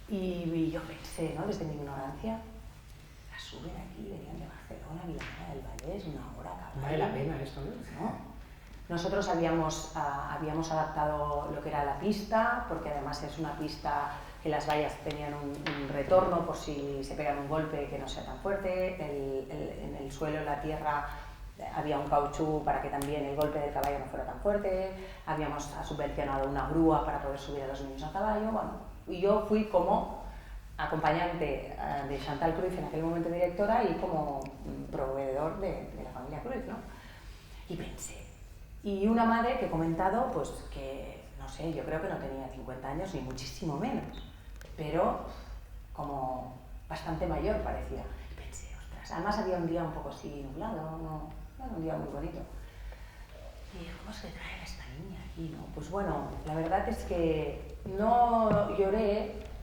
B: y yo pensé, ¿no?, desde mi ignorancia, suben aquí, venían de Barcelona, Vilanova del Vallès, una hora cada
A: Vale la pena esto, ¿no?
B: Nosotros habíamos adaptado lo que era la pista, porque además es una pista que las vallas tenían un retorno por si se pegan un golpe que no sea tan fuerte, en el suelo, en la tierra, había un cauchú para que también el golpe del caballo no fuera tan fuerte, habíamos subvencionado una grúa para poder subir a los niños a caballo, bueno, y yo fui como acompañante de Chantal Cruyff, en aquel momento directora, y como proveedor de la familia Cruyff, ¿no? Y pensé, y una madre que he comentado, pues que, no sé, yo creo que no tenía 50 años, ni muchísimo menos, pero como bastante mayor parecía. Y pensé, ostras, además había un día un poco así nublado, no era un día muy bonito. Y dije, ¿cómo se trae a esta niña aquí, no? Pues bueno, la verdad es que no lloré.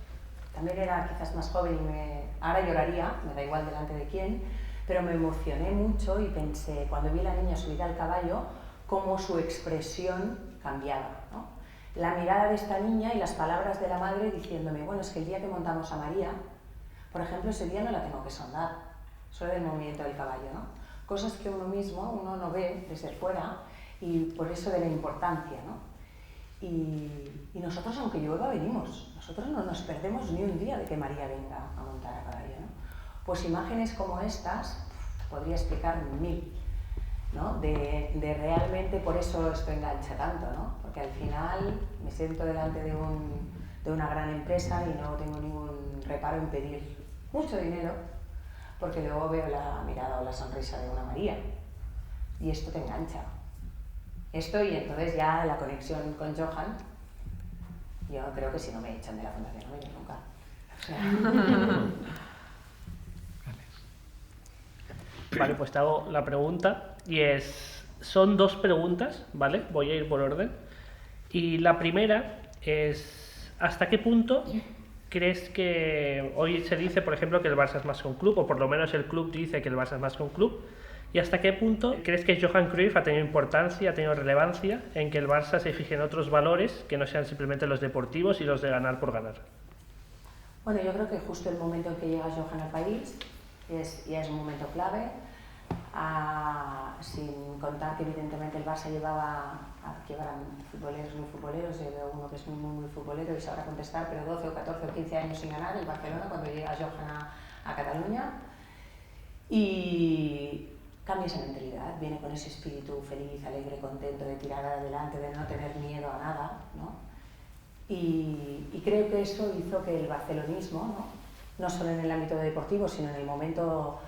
B: También era quizás más joven y ahora lloraría, me da igual delante de quién, pero me emocioné mucho y pensé, cuando vi a la niña subir al caballo, cómo su expresión cambiaba, ¿no? La mirada de esta niña y las palabras de la madre diciéndome, bueno, es que el día que montamos a María, por ejemplo, ese día no la tengo que sondar, solo del movimiento del caballo, ¿no? Cosas que uno mismo, uno no ve desde fuera y por eso de la importancia, ¿no? Y nosotros, aunque llueva, venimos. Nosotros no nos perdemos ni un día de que María venga a montar a caballo, ¿no? Pues imágenes como estas, podría explicar 1000, ¿no? De realmente, por eso esto engancha tanto, ¿no? Porque al final me siento delante de una gran empresa y no tengo ningún reparo en pedir mucho dinero, porque luego veo la mirada o la sonrisa de una María. Y esto te engancha. Esto, y entonces ya la conexión con Johan, yo creo que si no me echan de la fundación no me iré nunca. O sea.
D: Vale, pues te hago la pregunta y son 2 preguntas, ¿vale? Voy a ir por orden. Y la primera es, ¿hasta qué punto crees que hoy se dice, por ejemplo, que el Barça es más que un club, o por lo menos el club dice que el Barça es más que un club? ¿Y hasta qué punto crees que Johan Cruyff ha tenido importancia, ha tenido relevancia en que el Barça se fije en otros valores que no sean simplemente los deportivos y los de ganar por ganar?
B: Bueno, yo creo que justo el momento en que llega Johan al país ya es un momento clave, sin contar que evidentemente el Barça llevaba, aquí habrán futboleros muy futboleros, yo veo uno que es muy futbolero y sabrá contestar, pero 12 o 14 o 15 años sin ganar el Barcelona cuando llega Johan a Cataluña, y cambia esa mentalidad, viene con ese espíritu feliz, alegre, contento de tirar adelante, de no tener miedo a nada, ¿no? Y creo que eso hizo que el barcelonismo, no solo en el ámbito deportivo, sino en el momento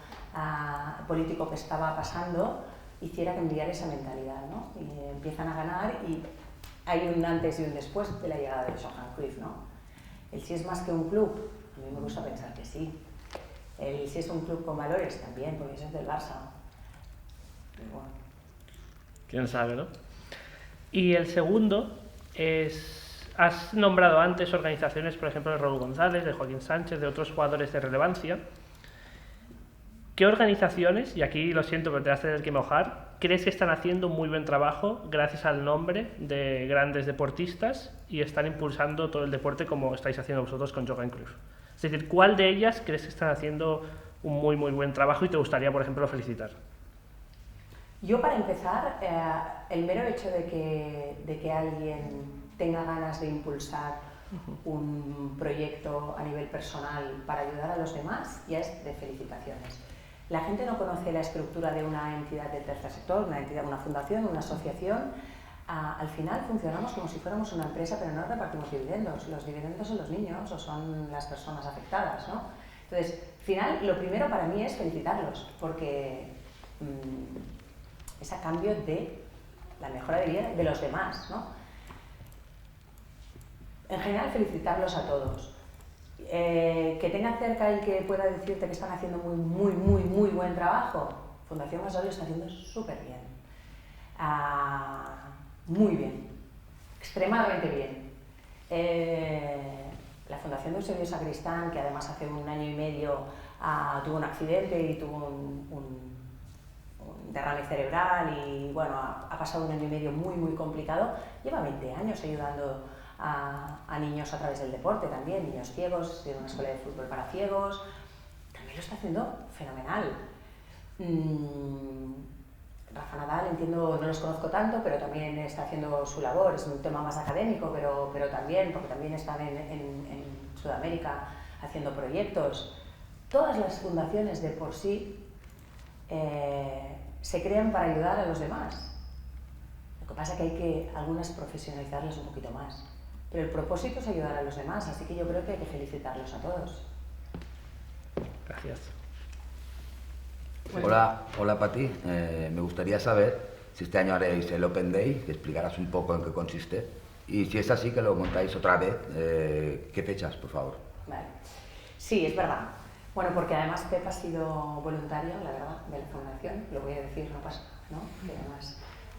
B: político que estaba pasando, hiciera cambiar esa mentalidad, ¿no? Y empiezan a ganar y hay un antes y un después de la llegada de Johan Cruyff, ¿no? El si es más que un club, a mí me gusta pensar que sí. El si es un club con valores también, porque eso es del Barça. Pero bueno.
D: Quién sabe, ¿no? Y el segundo es... Has nombrado antes organizaciones, por ejemplo, de Raúl González, de Joaquín Sánchez, de otros jugadores de relevancia. ¿Qué organizaciones, y aquí lo siento pero te vas a tener que mojar, crees que están haciendo un muy buen trabajo gracias al nombre de grandes deportistas y están impulsando todo el deporte como estáis haciendo vosotros con Johan Cruyff? Es decir, ¿cuál de ellas crees que están haciendo un muy buen trabajo y te gustaría, por ejemplo, felicitar?
B: Yo, para empezar, el mero hecho de que alguien tenga ganas de impulsar un proyecto a nivel personal para ayudar a los demás, ya es de felicitaciones. La gente no conoce la estructura de una entidad del tercer sector, una fundación, una asociación. Al final funcionamos como si fuéramos una empresa, pero no repartimos dividendos. Los dividendos son los niños o son las personas afectadas, ¿no? Entonces, al final, lo primero para mí es felicitarlos, porque es a cambio de la mejora de vida de los demás, ¿no? En general, felicitarlos a todos. Que tenga cerca el que pueda decirte que están haciendo muy buen trabajo. Fundación Gasol lo está haciendo súper bien. Muy bien. Extremadamente bien. La Fundación de Eusebio Sacristán, que además hace 1 año y medio tuvo un accidente y tuvo un derrame cerebral y bueno, ha pasado 1 año y medio muy complicado, lleva 20 años ayudando a niños a través del deporte también, niños ciegos, tiene una escuela de fútbol para ciegos, también lo está haciendo fenomenal. Rafa Nadal, entiendo, no los conozco tanto, pero también está haciendo su labor, es un tema más académico, pero también, porque también están en Sudamérica haciendo proyectos. Todas las fundaciones de por sí se crean para ayudar a los demás. Lo que pasa es que hay que algunas profesionalizarlas un poquito más. Pero el propósito es ayudar a los demás, así que yo creo que hay que felicitarlos a todos.
D: Gracias.
E: Hola Pati, me gustaría saber si este año haréis el Open Day, que explicarás un poco en qué consiste, y si es así que lo montáis otra vez, ¿qué fechas, por favor?
B: Vale. Sí, es verdad. Bueno, porque además Pep ha sido voluntario, la verdad, de la fundación, lo voy a decir, no pasa, ¿no? Que además,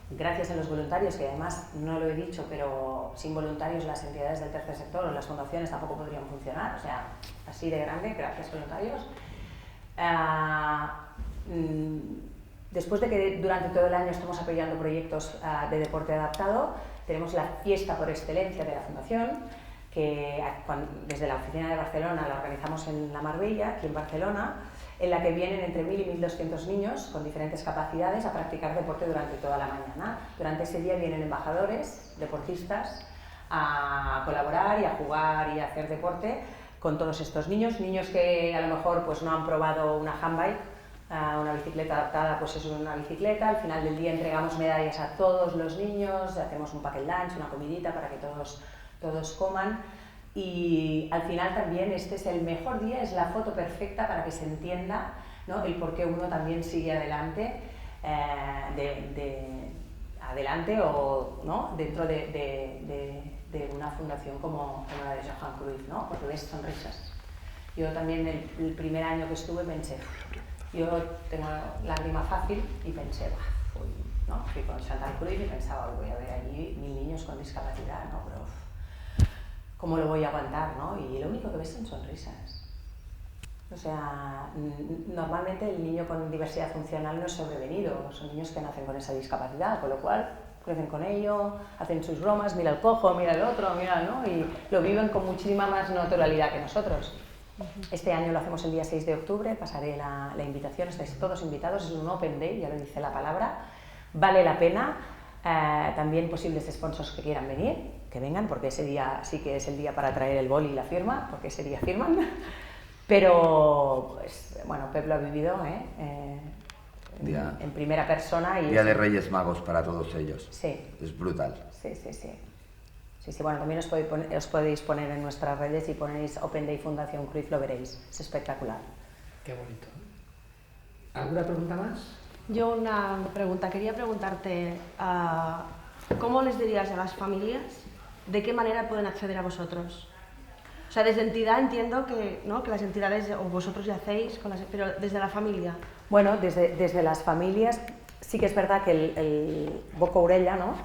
B: gracias a los voluntarios, que además no lo he dicho, pero sin voluntarios las entidades del tercer sector o las fundaciones tampoco podrían funcionar, o sea, así de grande, gracias voluntarios. Después de que durante todo el año estamos apoyando proyectos de deporte adaptado, tenemos la fiesta por excelencia de la fundación, que desde la oficina de Barcelona la organizamos en la Marbella, aquí en Barcelona, en la que vienen entre 1.000 y 1.200 niños con diferentes capacidades a practicar deporte durante toda la mañana. Durante ese día vienen embajadores, deportistas, a colaborar y a jugar y a hacer deporte con todos estos niños, niños que a lo mejor pues, no han probado una handbike, una bicicleta adaptada, pues es una bicicleta. Al final del día entregamos medallas a todos los niños, hacemos un packet lunch, una comidita para que todos coman. Y al final también este es el mejor día, es la foto perfecta para que se entienda, ¿no? El por qué uno también sigue adelante, adelante o ¿no? dentro de una fundación como la de Johan Cruyff, ¿no? Porque ves sonrisas. Yo también el primer año que estuve pensé, yo tengo lágrima fácil y pensé, ¿no? Fui con Chantal Cruyff y pensaba, voy a ver allí 1.000 niños con discapacidad, ¿no? Pero ¿cómo lo voy a aguantar, no? Y lo único que ves son sonrisas. O sea, normalmente el niño con diversidad funcional no es sobrevenido, son niños que nacen con esa discapacidad, con lo cual crecen con ello, hacen sus bromas, mira el cojo, mira el otro, mira, ¿no? Y lo viven con muchísima más naturalidad que nosotros. Este año lo hacemos el día 6 de octubre, pasaré la invitación, estáis todos invitados, es un Open Day, ya lo dice la palabra, vale la pena. También posibles sponsors que quieran venir, que vengan, porque ese día sí que es el día para traer el boli y la firma, porque ese día firman. Pero, pues, bueno, Pep lo ha vivido en primera persona. Y
E: Día de Reyes Magos para todos ellos.
B: Sí.
E: Es brutal.
B: Sí, sí, sí. Sí, sí, bueno, también os podéis poner en nuestras redes y ponéis Open Day Fundación Cruyff, lo veréis. Es espectacular.
A: Qué bonito. ¿Alguna pregunta más?
F: Yo una pregunta, quería preguntarte, ¿cómo les dirías a las familias de qué manera pueden acceder a vosotros? O sea, desde entidad entiendo que, ¿no?, que las entidades, o vosotros ya hacéis, pero desde la familia.
B: Bueno, desde las familias sí que es verdad que el boca orella, ¿no?,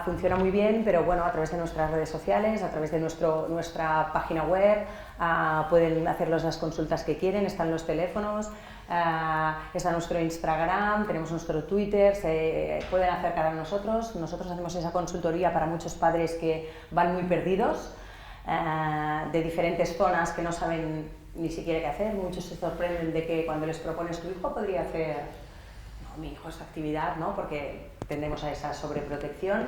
B: funciona muy bien, pero bueno, a través de nuestras redes sociales, a través de nuestra página web, pueden hacerlos las consultas que quieren, están los teléfonos. Está nuestro Instagram, tenemos nuestro Twitter, se pueden acercar a nosotros. Nosotros hacemos esa consultoría para muchos padres que van muy perdidos, de diferentes zonas que no saben ni siquiera qué hacer. Muchos se sorprenden de que cuando les propones tu hijo podría hacer, no, mi hijo esta actividad, ¿no?, porque tendemos a esa sobreprotección.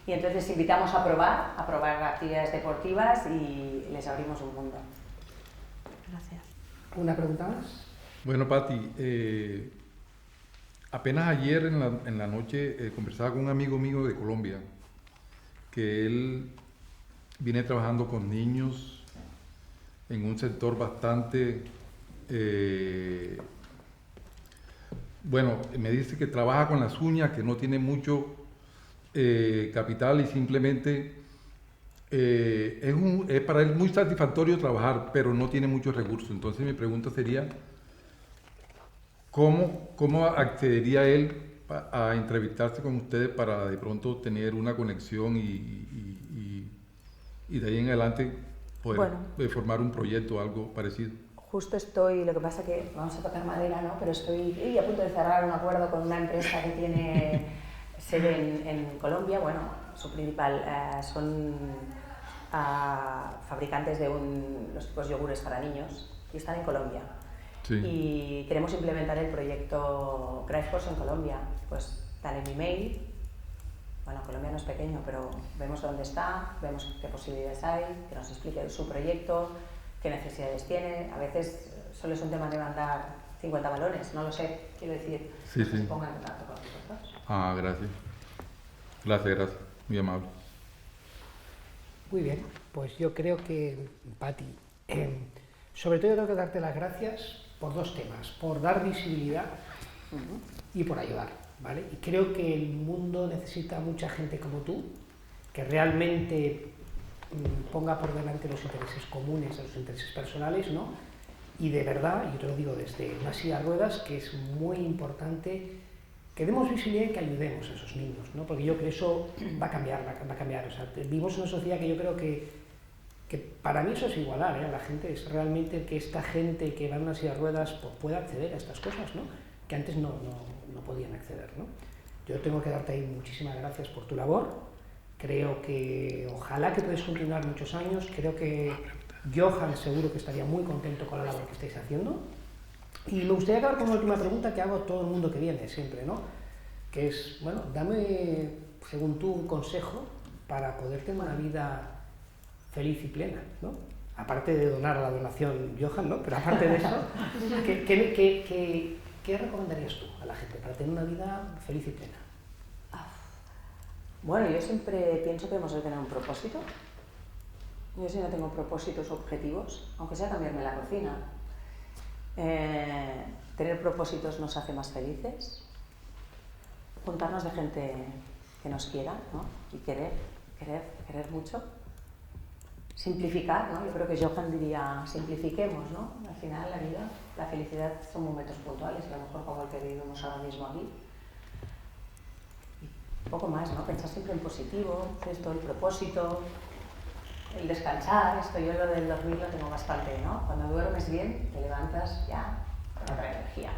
B: Y entonces les invitamos a probar actividades deportivas y les abrimos un mundo.
F: Gracias.
A: ¿Una pregunta más?
G: Bueno, Pati, apenas ayer en la noche conversaba con un amigo mío de Colombia, que él viene trabajando con niños en un sector bastante, bueno, me dice que trabaja con las uñas, que no tiene mucho capital y simplemente es para él muy satisfactorio trabajar, pero no tiene muchos recursos. Entonces mi pregunta sería, ¿cómo accedería él a entrevistarse con ustedes para de pronto tener una conexión y de ahí en adelante poder formar un proyecto o algo parecido?
B: Justo lo que pasa que vamos a tocar madera, ¿no?, pero estoy a punto de cerrar un acuerdo con una empresa que tiene sede en Colombia. Bueno, su principal son fabricantes de los tipos yogures para niños y están en Colombia.
G: Sí.
B: Y queremos implementar el proyecto Crash Course en Colombia. Pues dale mi mail. Bueno, Colombia no es pequeño, pero vemos dónde está, vemos qué posibilidades hay, que nos explique su proyecto, qué necesidades tiene. A veces solo es un tema de mandar 50 balones, no lo sé, quiero decir,
G: sí,
B: que
G: sí.
B: se pongan en contacto con nosotros.
G: Gracias. Gracias, muy amable.
A: Muy bien, pues yo creo que, Pati, sobre todo yo tengo que darte las gracias por dos temas, por dar visibilidad y por ayudar, ¿vale? Y creo que el mundo necesita mucha gente como tú, que realmente ponga por delante los intereses comunes a los intereses personales, ¿no? Y de verdad, yo te lo digo desde una silla de ruedas, que es muy importante que demos visibilidad y que ayudemos a esos niños, ¿no? Porque yo creo que eso va a cambiar. O sea, vivimos en una sociedad que yo creo que para mí eso es igualar, ¿eh? La gente es realmente que esta gente que va en una silla de ruedas pues, pueda acceder a estas cosas, ¿no?, que antes no podían acceder, ¿no? Yo tengo que darte ahí muchísimas gracias por tu labor. Creo que ojalá que puedas continuar muchos años. Creo que Johan seguro que estaría muy contento con la labor que estáis haciendo. Y me gustaría acabar con una última pregunta que hago a todo el mundo que viene siempre, ¿no? Que es, bueno, dame, según tú, un consejo para poder tener una vida feliz y plena, ¿no? Aparte de donar a la donación Johan, ¿no? Pero aparte de eso, ¿qué recomendarías tú a la gente para tener una vida feliz y plena?
B: Bueno, yo siempre pienso que debemos de tener un propósito. Yo si no tengo propósitos, objetivos, aunque sea cambiarme la cocina. Tener propósitos nos hace más felices. Juntarnos de gente que nos quiera, ¿no? Y querer mucho. Simplificar, ¿no? Yo creo que Johan diría, simplifiquemos, ¿no? Al final la vida, la felicidad son momentos puntuales, y a lo mejor como el que vivimos ahora mismo aquí. Y poco más, ¿no? Pensar siempre en positivo, esto, el propósito, El descansar, esto yo lo del dormir lo tengo bastante, ¿no? Cuando duermes bien, te levantas ya con otra energía.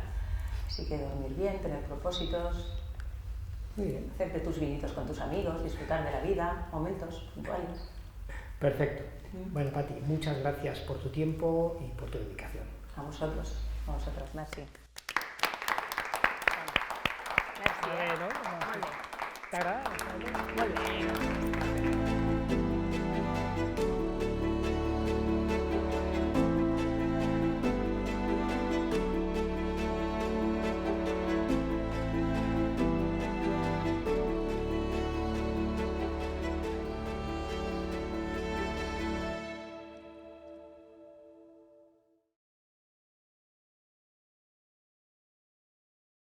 B: Así que dormir bien, tener propósitos,
A: Muy bien.
B: hacerte tus vinitos con tus amigos, disfrutar de la vida, momentos puntuales.
A: Perfecto. Bueno, Pati, muchas gracias por tu tiempo y por tu dedicación.
B: A vosotros, merci.
A: Bueno, t'agrada? Molt bé.